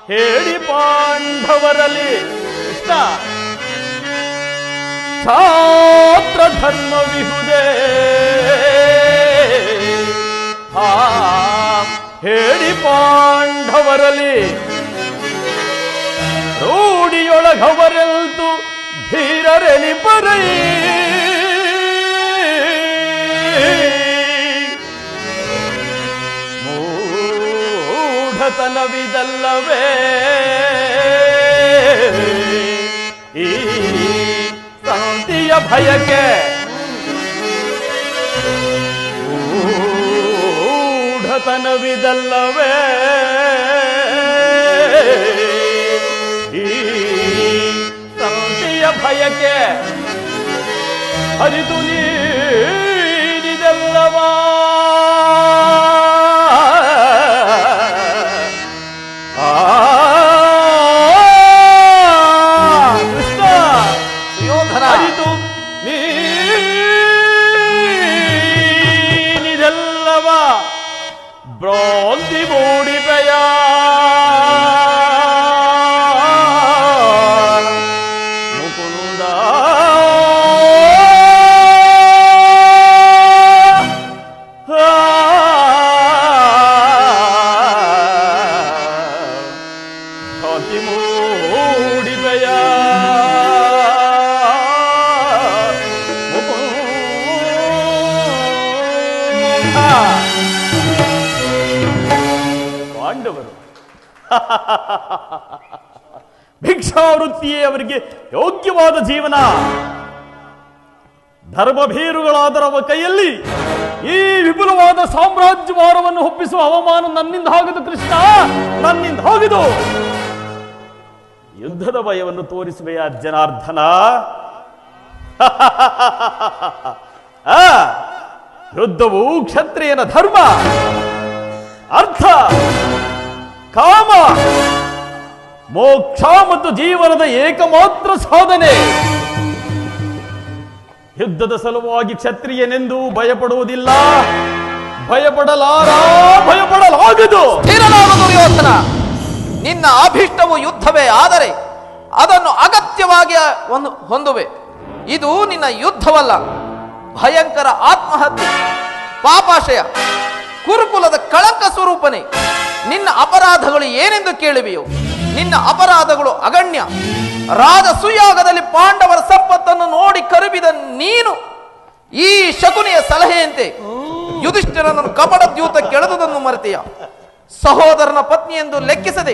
ಹೇಳಿ ಪಾಂಡವರಲ್ಲಿ ಕೃಷ್ಣ, ಛಾತ್ರ ಧರ್ಮ ವಿಹುದೇ ಹೇಳಿ ಪಾಂಡವರಲ್ಲಿ ರೂಢಿಯೊಳಗವರೆಲ್ತು ಧೀರರೆನಿಪರೈ. ಮೂಢತನವಿದಲ್ಲವೇ ಈ ಸಂತಿಯ ಭಯಕ್ಕೆ? ಮೂಢತನವಿದಲ್ಲವೇ ಈ ಸಂತಿಯ ಭಯಕ್ಕೆ? ಅರಿತು ನೀಡಿದಲ್ಲವಾ ಕೃಷ್ಣ, ಸುಯೋಧನ, ಅರಿತು ನೀಡಿದಲ್ಲವಾ ಬ್ರಾಂತಿ ಮೂಡಿಪೆಯ ಮುಕುಂದ. ಭ್ರಾಂತಿ ಮೂಡಿಪೆಯ ಪಾಂಡವರು ಭಿಕ್ಷಾವೃತ್ತಿಯೇ ಅವರಿಗೆ ಯೋಗ್ಯವಾದ ಜೀವನ. ಧರ್ಮಭೀರುಗಳಾದರವ ಕೈಯಲ್ಲಿ ಈ ವಿಪುಲವಾದ ಸಾಮ್ರಾಜ್ಯಭಾರವನ್ನು ಒಪ್ಪಿಸುವ ಅವಮಾನ ನನ್ನಿಂದ ಆಗದು ಕೃಷ್ಣ, ನನ್ನಿಂದ ಹೋಗಿದು. ಯುದ್ಧದ ಭಯವನ್ನು ತೋರಿಸುವೆಯ ಜನಾರ್ದನ? ಯುದ್ಧವು ಕ್ಷತ್ರಿಯನ ಧರ್ಮ, ಅರ್ಥ, ಕಾಮ, ಮೋಕ್ಷ ಮತ್ತು ಜೀವನದ ಏಕಮಾತ್ರ ಸಾಧನೆ. ಯುದ್ಧದ ಸಲುವಾಗಿ ಕ್ಷತ್ರಿಯನೆಂದು ಭಯಪಡುವುದಿಲ್ಲ, ಭಯಪಡಲಾಗದು. ದುರ್ಯೋಧನ, ನಿನ್ನ ಅಭಿಷ್ಟವು ಯುದ್ಧವೇ ಆದರೆ ಅದನ್ನು ಅಗತ್ಯವಾಗಿ ಹೊಂದುವೆ. ಇದು ನಿನ್ನ ಯುದ್ಧವಲ್ಲ, ಭಯಂಕರ ಆತ್ಮಹತ್ಯೆ, ಪಾಪಾಶಯ, ಕುರುಕುಲದ ಕಳಂಕ ಸ್ವರೂಪನೇ. ನಿನ್ನ ಅಪರಾಧಗಳು ಏನೆಂದು ಕೇಳುವೆಯೋ? ನಿನ್ನ ಅಪರಾಧಗಳು ಅಗಣ್ಯ. ರಾಜಸುಯಾಗದಲ್ಲಿ ಪಾಂಡವರ ಸಂಪತ್ತನ್ನು ನೋಡಿ ಕರುಬಿದ ನೀನು ಈ ಶಕುನಿಯ ಸಲಹೆಯಂತೆ ಯುಧಿಷ್ಠಿರನನ್ನು ಕಪಟದ್ಯೂತ ಕೆಳೆದುದನ್ನು ಮರೆತೆಯ? ಸಹೋದರನ ಪತ್ನಿ ಎಂದು ಲೆಕ್ಕಿಸದೆ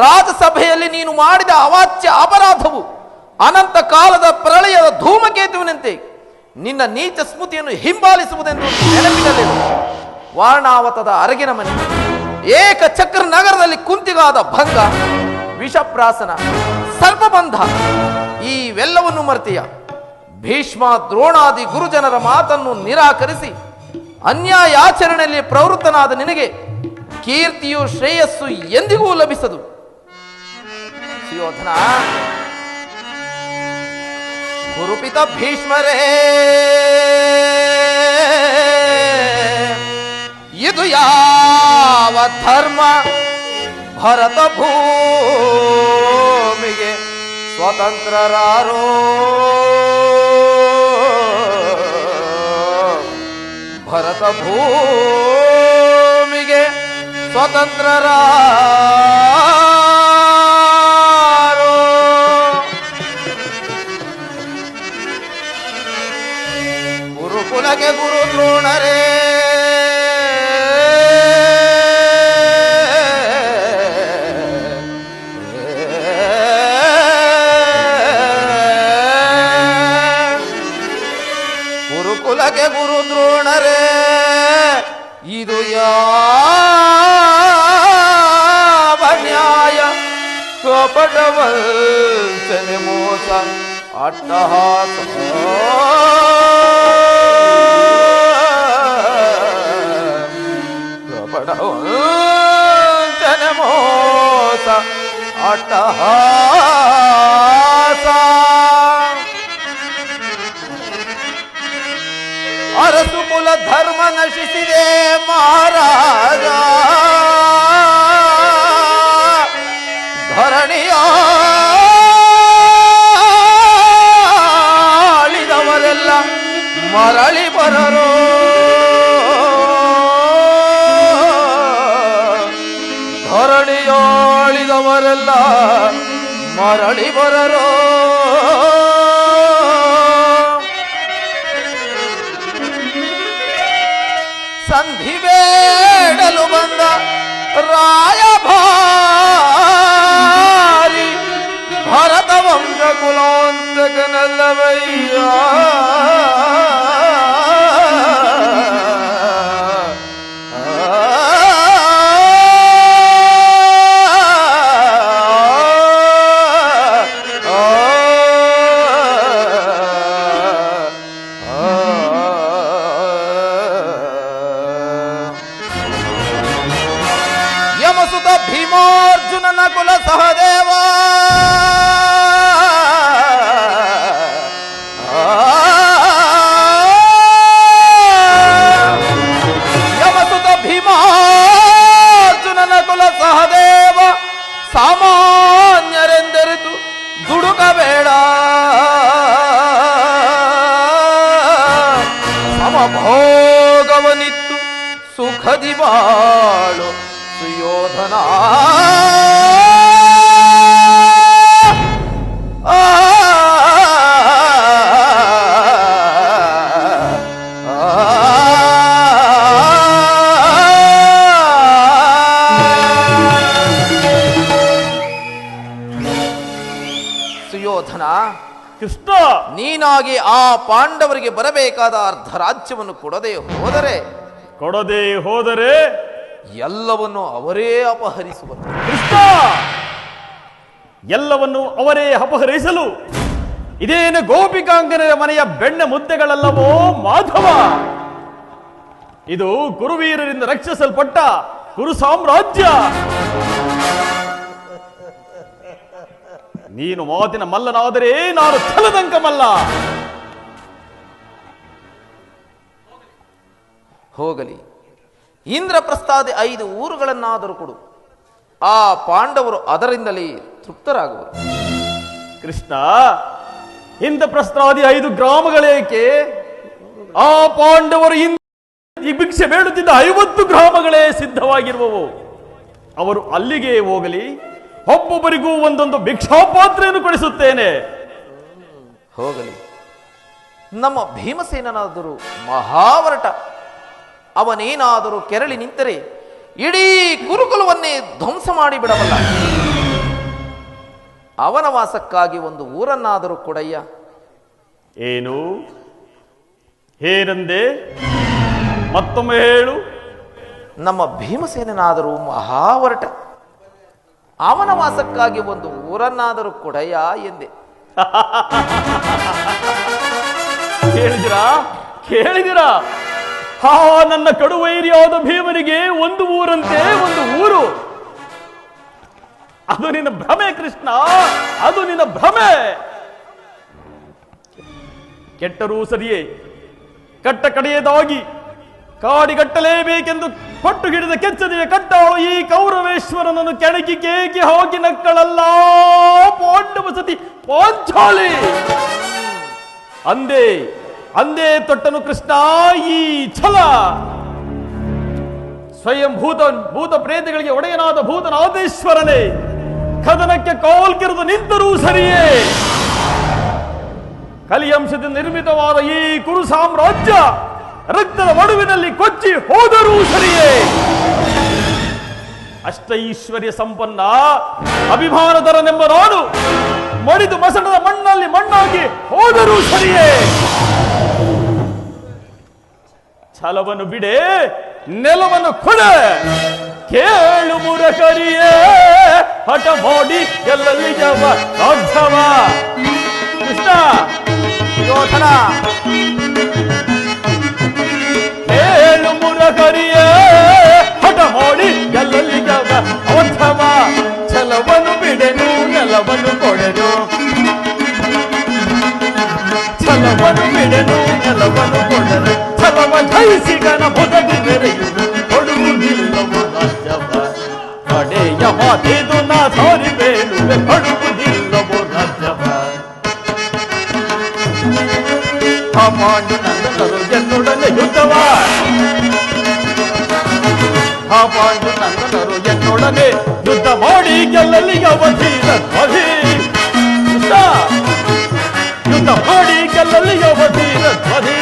ರಾಜಸಭೆಯಲ್ಲಿ ನೀನು ಮಾಡಿದ ಅವಾಚ್ಯ ಅಪರಾಧವು ಅನಂತ ಕಾಲದ ಪ್ರಳಯದ ಧೂಮಕೇತುವಿನಂತೆ ನಿನ್ನ ನೀಚ ಸ್ಮೃತಿಯನ್ನು ಹಿಂಬಾಲಿಸುವುದೆಂದು ನೆನಪಿನಲ್ಲಿರು. ವಾರಣಾವತದ ಅರಗಿನ ಮನೆ, ಏಕಚಕ್ರ ನಗರದಲ್ಲಿ ಕುಂತಿಗಾದ ಭಂಗ, ವಿಷಪ್ರಾಸನ, ಸರ್ಪಬಂಧ ಇವೆಲ್ಲವನ್ನು ಮರೆತೆಯ? ಭೀಷ್ಮ ದ್ರೋಣಾದಿ ಗುರುಜನರ ಮಾತನ್ನು ನಿರಾಕರಿಸಿ ಅನ್ಯಾಯಾಚರಣೆಯಲ್ಲಿ ಪ್ರವೃತ್ತನಾದ ನಿನಗೆ ಕೀರ್ತಿಯು ಶ್ರೇಯಸ್ಸು ಎಂದಿಗೂ ಲಭಿಸದು. ಸುಯೋಧನ, ಗುರುಪಿತ ಭೀಷ್ಮರೇ, ಇದು ಯಾವ ಧರ್ಮ? ಭರತ ಭೂಮಿಗೆ ಸ್ವತಂತ್ರರಾರೋ ಭರತ ಭೂಮಿಗೆ ಸ್ವತಂತ್ರರಾರೋ ಗುರುಕುಲಕ್ಕೆ ಗುರು ದ್ರೋಣರೇ ಗುರುಕುಲಕ್ಕೆ ಗುರು ದ್ರೋಣರೇ ಇದು ಯಾವ ನ್ಯಾಯ ಕಪಟ ವಂಚನೆ ಮೋಸ ಅಟ್ಟಹಾಸ ಕಪಟ ವಂಚನೆ ಮೋಸ ಅಟ್ಟಹಾಸ ಅರಸು ಕುಲ ಧರ್ಮ ನಶಿಸಿದೆ ಮಹಾರಾಜ ಧರಣಿಯ ಆಳಿದವರೆಲ್ಲ ಮರಳಿ ಬರರೋ ಧರಣಿಯಾಳಿದವರೆಲ್ಲ ಮರಳಿ ಬರರೋ ಸಂಧಿ ಬೇಡಲು ಬಂದ ರಾಯಭಾರಿ ಭರತ ವಂಶ ಕುಲಾಂತಕನಲ್ಲವಯ್ಯ ಯಮಸುತ ಭೀಮಾರ್ಜುನನ ಕುಲ ಸಹದೇವ ಯಮಸುತ ಭೀಮಾರ್ಜುನನ ಕುಲ ಸಹದೇವ ಸಾಮಾನ್ಯರೆಂದರಿತು ದುಡುಕಬೇಡ ಸಮಭೋಗವನಿತ್ತು ಸುಖದಿ ಬಾಳು ಸುಯೋಧನ ಸುಯೋಧನ, ಕೃಷ್ಣ, ನೀನಾಗಿ ಆ ಪಾಂಡವರಿಗೆ ಬರಬೇಕಾದ ಅರ್ಧ ರಾಜ್ಯವನ್ನು ಕೊಡದೆ ಹೋದರೆ ಎಲ್ಲವನ್ನು ಅವರೇ ಅಪಹರಿಸುವರು. ಕೃಷ್ಣ, ಎಲ್ಲವನ್ನು ಅವರೇ ಅಪಹರಿಸಲು ಇದೇನು ಗೋಪಿಕಾಂಗನ ಮನೆಯ ಬೆಣ್ಣೆ ಮುದ್ದೆಗಳಲ್ಲವೋ ಮಾಧವ? ಇದು ಕುರುವೀರರಿಂದ ರಕ್ಷಿಸಲ್ಪಟ್ಟ ಕುರು ಸಾಮ್ರಾಜ್ಯ. ನೀನು ಮಾತಿನ ಮಲ್ಲನಾದರೆ ನಾನು ಛಲದಂಕ ಮಲ್ಲ. ಹೋಗಲಿ, ಇಂದ್ರಪ್ರಸ್ಥಾದ 5 ಊರುಗಳನ್ನಾದರೂ ಕೊಡು, ಆ ಪಾಂಡವರು ಅದರಿಂದಲೇ ತೃಪ್ತರಾಗುವರು. ಕೃಷ್ಣ, ಇಂದ್ರಪ್ರಸ್ಥಾದಿ 5 ಗ್ರಾಮಗಳೇಕೆ? ಆ ಪಾಂಡವರು ಈ ಭಿಕ್ಷೆ ಬೇಡುತ್ತಿದ್ದ 50 ಗ್ರಾಮಗಳೇ ಸಿದ್ಧವಾಗಿರುವವು. ಅವರು ಅಲ್ಲಿಗೆ ಹೋಗಲಿ, ಒಬ್ಬೊಬ್ಬರಿಗೂ ಒಂದೊಂದು ಭಿಕ್ಷಾಪಾತ್ರೆಯನ್ನು ಕೊಡಿಸುತ್ತೇನೆ. ಹೋಗಲಿ, ನಮ್ಮ ಭೀಮಸೇನಾದರೂ ಮಹಾವರಟ, ಅವನೇನಾದರೂ ಕೆರಳಿ ನಿಂತರೆ ಇಡೀ ಗುರುಕುಲವನ್ನೇ ಧ್ವಂಸ ಮಾಡಿಬಿಡಬಲ್ಲ. ಅವನ ವಾಸಕ್ಕಾಗಿ ಒಂದು ಊರನ್ನಾದರೂ ಕೊಡಯ್ಯ. ಏನು ಏನಂದೆ? ಮತ್ತೊಮ್ಮೆ ಹೇಳು. ನಮ್ಮ ಭೀಮಸೇನಾದರೂ ಮಹಾವರಟ, ಅವನ ವಾಸಕ್ಕಾಗಿ ಒಂದು ಊರನ್ನಾದರೂ ಕೊಡಯ್ಯ ಎಂದೆ. ಕೇಳಿದಿರಾ? ಹಾ, ನನ್ನ ಕಡುವೈರಿಯಾದ ಭೀಮನಿಗೆ ಒಂದು ಊರಂತೆ ಒಂದು ಊರು. ಅದು ನಿನ್ನ ಭ್ರಮೆ ಕೃಷ್ಣ, ಅದು ನಿನ್ನ ಭ್ರಮೆ. ಕೆಟ್ಟರೂ ಸರಿಯೇ, ಕಟ್ಟ ಕಡೆಯದಾಗಿ ಕಾಡಿಗಟ್ಟಲೇಬೇಕೆಂದು ಕೊಟ್ಟು ಹಿಡಿದ ಕೆಚ್ಚದೆಯ ಕಟ್ಟಾಳು ಈ ಕೌರವೇಶ್ವರನನ್ನು ಕೆಣಕಿ ಕೇಕಿ ಹಾಕಿ ನಕ್ಕಳಲ್ಲ ಪಾಂಡವ ಸತಿ ಪಾಂಚಾಲಿ. ಅಂದೇ ಅಂದೇ ತೊಟ್ಟನು ಕೃಷ್ಣ ಈ ಛಲ. ಸ್ವಯಂ ಭೂತ ಪ್ರೇತಗಳಿಗೆ ಒಡೆಯನಾದ ಭೂತನಾದೇಶ್ವರನೇ, ಕದನಕ್ಕೆ ಕಾಲ್ಕಿರಿದು ನಿಂತರೂ ಸರಿಯೇ. ಕಲಿಯಂಶದಿಂದ ನಿರ್ಮಿತವಾದ ಈ ಕುರು ಸಾಮ್ರಾಜ್ಯ ರಕ್ತದ ಮಡುವಿನಲ್ಲಿ ಕೊಚ್ಚಿ ಹೋದರೂ ಸರಿಯೇ. ಅಷ್ಟೈಶ್ವರ್ಯ ಸಂಪನ್ನ ಅಭಿಮಾನದರನೆಂಬ ನಾಡು ಮಡಿದು ಮಸಣದ ಮಣ್ಣಲ್ಲಿ ಮಣ್ಣಾಗಿ ಹೋದರೂ ಸರಿಯೇ. ಛಲವನ್ನು ಬಿಡೆ, ನೆಲವನ್ನು ಕೊಡೆ, ಕೇಳು ಮುರಕರಿಯೇ, ಹಠ ಮಾಡಿ ಎಲ್ಲಲ್ಲಿ ಜವ ಸಾಧ್ಯವ. ಕೃಷ್ಣ ಯೋಧನ ಕೇಳು ಮುರಕರಿಯೇ, ಹಠ ಮಾಡಿ ಎಲ್ಲಲ್ಲಿ ಜವ ಸಾಧ್ಯವ. ಛಲವನ್ನು ಬಿಡೆನು, ನೆಲವನ್ನು ಕೊಡೆನು, ಛಲವನ್ನು ಬಿಡೆನು, ನೆಲವನ್ನು ಕೊಡೆನು. ಛಲವ ಜಯಿಸಿಗನ ಬೊದಗಿ ಮೆರೆಯುವುದು ಕೊಡುವುದಿಲ್ಲವೋ ರಾಜ್ಯವ. ಕಡೆಯ ಮಾತಿದು ನಾ ಸಾರಿ ಬೇಡುವೆ, ಕೊಡುವುದಿಲ್ಲವೋ ರಾಜ್ಯವ. ಹಾಪಾಂಡು ನಂದನರು ಎನ್ನೊಡನೆ ಯುದ್ಧವ, ಹಾಪಾಂಡು ನಂದನರು ಎನ್ನೊಡನೆ ಯುದ್ಧ ಮಾಡಿ ಗೆಲ್ಲಲಿ ಅವಧೀರ ಧ್ವನಿ. ಯುದ್ಧ ಮಾಡಿ ಗೆಲ್ಲಲಿ ಅವಧೀರ ಧ್ವನಿ.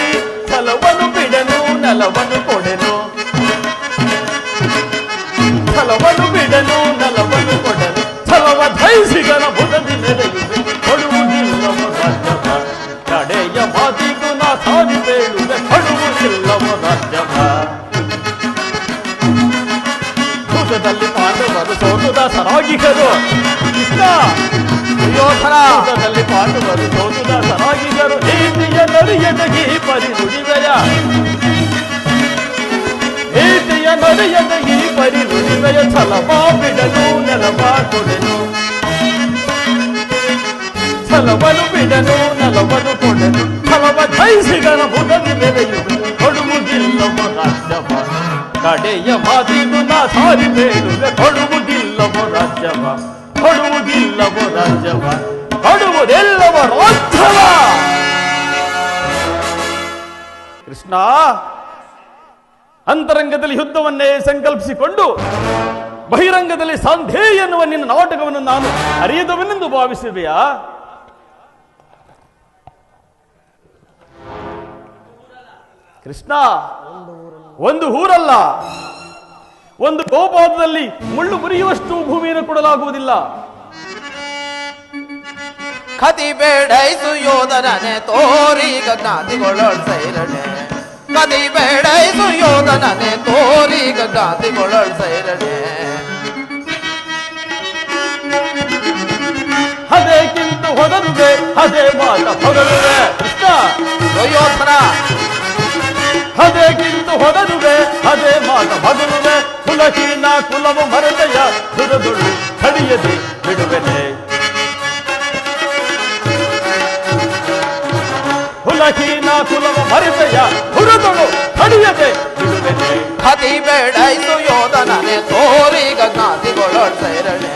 ಛಲವನ್ನು ಬಿಡೆನು, ನೆಲವನ್ನು ಕೊಡೆನು, ಛಲವನ್ನು ಬಿಡೆನು, ನೆಲವನ್ನು ಕೊಡೆನು. ಛಲವ ಜಯಿಸಿಗನ ಬುಡದಿ ನೆರೆಯುವೆ, ಕೊಡುವುದಿಲ್ಲವ ರಾಜ್ಯವ. ಕಡೆಯ ಮಾತಿಗೂ ನಾ ಸಾರಿ ಬೇಡುವೆ, ಕೊಡುವುದಿಲ್ಲವ ರಾಜ್ಯವ. ಯುದ್ಧದಲ್ಲಿ ಪಾಂಡವರು ಸೋತು ದಾಸರಾಗಿದ್ದರು. ಕೃಷ್ಣ ಯೋಧನ ಯುದ್ಧದಲ್ಲಿ ಪಾಂಡವರು ಸೋತು ದಾಸರಾಗಿದ್ದರು. ನೀತಿಯ ನರಿಯದ ಈ ಪರಿ ನುಡಿವೆಯ, ನೀತಿಯ ನಡೆಯದ ಈ ಪರಿ ನುಡಿವೆಯ. ಛಲವ ಬಿಡನು, ನೆಲವ ಕೊಡೆನು, ಛಲವನ್ನು ಬಿಡನು, ನೆಲವನ್ನು ಕೊಡೆನು. ಛಲವ ಜಯಿಸಿಗನ ಬುಡದಿ ಮೆರೆಯುವೆ, ಕೊಡುವುದಿಲ್ಲವ ರಾಜ್ಯವ. ಕಡೆಯ ಮಾತಿಗೂ ನಾ ಸಾರಿ ಬೇಡುವೆ, ಕೊಡುವುದಿಲ್ಲವ ರಾಜ್ಯವ, ಕೊಡುವುದಿಲ್ಲವ ರಾಜ್ಯವ, ಕೊಡುವುದಿಲ್ಲವ ರಾಜ್ಯವ. ಕೃಷ್ಣ, ಅಂತರಂಗದಲ್ಲಿ ಯುದ್ಧವನ್ನೇ ಸಂಕಲ್ಪಿಸಿಕೊಂಡು ಬಹಿರಂಗದಲ್ಲಿ ಸಂಧೆ ಎನ್ನುವ ನಿನ್ನ ನಾಟಕವನ್ನು ನಾನು ಅರಿಯದವನೆಂದು ಭಾವಿಸಿದೆಯಾ? ಕೃಷ್ಣ, ಒಂದು ಊರಲ್ಲ, ಒಂದು ಗೋಪಾದದಲ್ಲಿ ಮುಳ್ಳು ಮುರಿಯುವಷ್ಟು ಭೂಮಿಯನ್ನು ಕೊಡಲಾಗುವುದಿಲ್ಲ. ಕತಿ ಬೇಡೈಸು ಯೋಧನನೆ ತೋರಿ ಗಜ್ಞಾತಿಗೊಳ್ಳೋಳ್ ಸೈರಣೆ. ಕತಿ ಬೇಡೈಸು ಯೋಧನನೆ ತೋರಿ ಗಜ್ಞಾತಿಗೊಳ್ಳೋಳ್ ಸೈರಣೆ. ಅದೇಕ್ಕಿಂತ ಹೊದರುವೆ, ಅದೇ ಮಾತ ಹೊದರುವೆ. ಕೃಷ್ಣ ಯೋಧನ ಅದೇಕ್ಕಿಂತ ಹೊದರುವೆ, ಅದೇ ಮಾತ ಹೊದರುವೆ. ಕುಲಹೀನ ಕುಲವು ಮರತೆಯ ದುರದುಳು ಕಡಿಯದೆ ಬಿಡುವೆನೆ. ಕುಲಹೀನ ಕುಲವು ಮರತೆಯ ದುರದುಳು ಕಡಿಯದೆ ಬಿಡುವೆನೆ. ಕತಿ ಬೇಡೈಸು ಯೋಧನನೆ ತೋರಿ ಗಜ್ಞಾತಿಗೊಳ್ಳೋಳ್ ಸೈರಣೆ.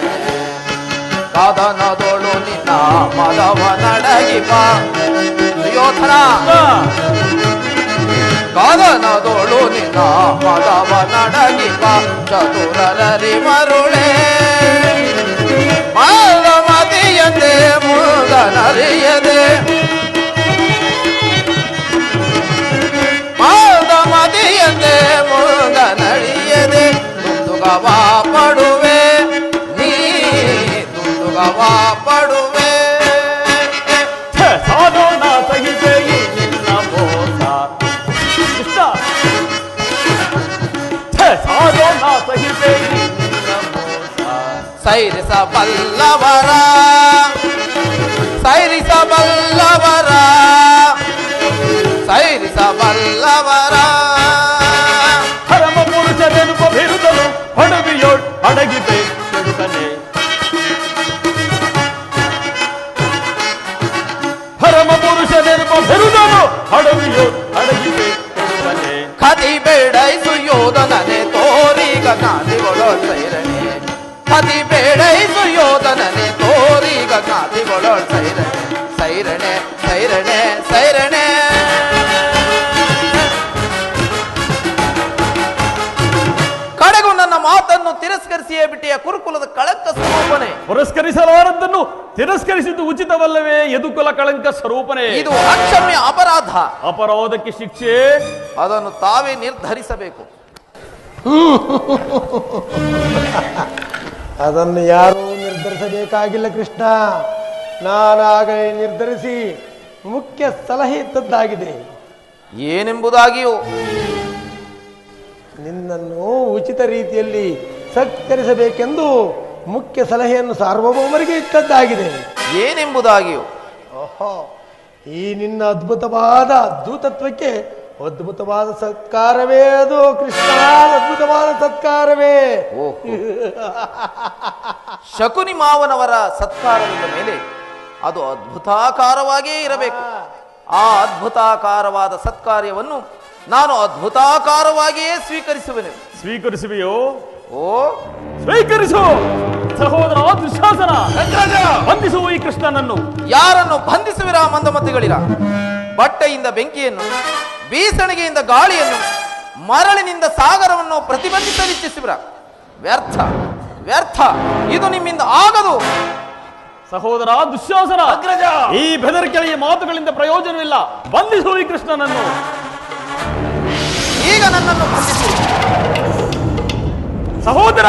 ಕಾದನದೋಳು ನಿನ್ನ ಮದವ ನಡಗಿಪ. ಯೋಧನ ಕಾದನದೋಳು ನಿನ್ನ ಮದವ ನಡಗಿಪ. ಚತುರರಿ ಮರುಳೆ ಮಾದ ಮತಿಯದೆ ಮುದನರಿಯದೆ. ಮಾದ ಮತಿಯದೆ ಮುದನರಿಯದೆ. ದುಂದುಗವ ಪಡುವೆ ನೀ, ದುಂದುಗವ ಪಡುವೆ. ಸಾಧೋಣ ಸಹಿತೆ ನಿನ್ನ ಮೋಸ. ಕೃಷ್ಣ, ಸಾಧೋಣ ಸಹಿತೆ ನಿನ್ನ ಮೋಸ. ಸೈರಿಸಬಲ್ಲವರ, ಸೈರಿಸಬಲ್ಲವರ, ಸೈರಿಸಬಲ್ಲವರ. ಪರಮ ಪುರುಷನೆನುಪ ಬಿರುದನು ಹೊಡವಿಯೋಳ್ ಅಡಗಿವೆ ಕೆಡುಕನೆ. ಪರಮ ಪುರುಷನೆನುಪ ಬಿರುದನು ಹೊಡವಿಯೋಳ್ ಅಡಗಿವೆ ಕೆಡುಕನೆ. ಕತಿ ಬೇಡೈಸು ಯೋಧನನೆ ತೋರಿ ಗಜ್ಞಾತಿಗೊಳ್ಳೋಳ್ ಸೈರಣೆ. ಕತಿ ಬೇಡೈಸು ಯೋಧನನೆ ತೋರಿ ಗಜ್ಞಾತಿಗೊಳ್ಳೋಳ್ ಸೈರಣೆ. ಸೈರಣೆ ಸೈರಣೆ ಸೈರಣೆ. ಪುರಸ್ಕರಿಸಲಾರದ್ದನ್ನು ತಿರಸ್ಕರಿಸಿದ್ದು ಉಚಿತವಲ್ಲವೇ ಯದುಕುಲ ಕಳಂಕ ಸ್ವರೂಪನೇ? ಇದು ಅಕ್ಷಮ್ಯ ಅಪರಾಧ. ಅಪರಾಧಕ್ಕೆ ಶಿಕ್ಷೆ ಅದನ್ನು ತಾವೇ ನಿರ್ಧರಿಸಬೇಕು. ಅದನ್ನು ಯಾರೂ ನಿರ್ಧರಿಸಬೇಕಾಗಿಲ್ಲ ಕೃಷ್ಣ. ನಾನಾಗಲೇ ನಿರ್ಧರಿಸಿ ಮುಖ್ಯ ಸಲಹೆ ಇದ್ದದ್ದಾಗಿದೆ. ಏನೆಂಬುದಾಗಿಯೋ? ನಿನ್ನನ್ನು ಉಚಿತ ರೀತಿಯಲ್ಲಿ ಸತ್ಕರಿಸಬೇಕೆಂದು ಮುಖ್ಯ ಸಲಹೆಯನ್ನು ಸಾರ್ವಭೌಮರಿಗೆ ಇಟ್ಟದ್ದಾಗಿದೆ. ಏನೆಂಬುದಾಗಿಯೋ? ಓಹೋ, ಈ ನಿನ್ನ ಅದ್ಭುತವಾದ ದೂತತ್ವಕ್ಕೆ ಅದ್ಭುತವಾದ ಸತ್ಕಾರವೇ ಅದು ಕೃಷ್ಣ, ಅದ್ಭುತವಾದ ಸತ್ಕಾರವೇ. ಶಕುನಿ ಮಾವನವರ ಸತ್ಕಾರವಿದ್ದ ಮೇಲೆ ಅದು ಅದ್ಭುತಾಕಾರವಾಗಿಯೇ ಇರಬೇಕು. ಆ ಅದ್ಭುತಾಕಾರವಾದ ಸತ್ಕಾರ್ಯವನ್ನು ನಾನು ಅದ್ಭುತಾಕಾರವಾಗಿಯೇ ಸ್ವೀಕರಿಸುವೆನು. ಸ್ವೀಕರಿಸುವೆಯೋ? ಓ, ಸ್ವೀಕರಿಸು ಸಹೋದರ ದುಶ್ಯಾಸನ. ಬಂಧಿಸು ಈ ಕೃಷ್ಣನನ್ನು. ಯಾರನ್ನು ಬಂಧಿಸುವಿರಾ ಮಂದಮತಿಗಳಿರ? ಬಟ್ಟೆಯಿಂದ ಬೆಂಕಿಯನ್ನು, ಬೀಸಣಿಗೆಯಿಂದ ಗಾಳಿಯನ್ನು, ಮರಳಿನಿಂದ ಸಾಗರವನ್ನು ಪ್ರತಿಬಂಧಿಸಲಿಚ್ಛಿಸುವಿರ? ವ್ಯರ್ಥ ವ್ಯರ್ಥ, ಇದು ನಿಮ್ಮಿಂದ ಆಗದು. ಸಹೋದರ ದುಶ್ಯಾಸನ, ಈ ಬೆದರಿಕೆಯ ಮಾತುಗಳಿಂದ ಪ್ರಯೋಜನವಿಲ್ಲ. ಬಂಧಿಸು ಈ ಕೃಷ್ಣನನ್ನು. ಈಗ ನನ್ನನ್ನು ಬಂಧಿಸಿ. ಸಹೋದರ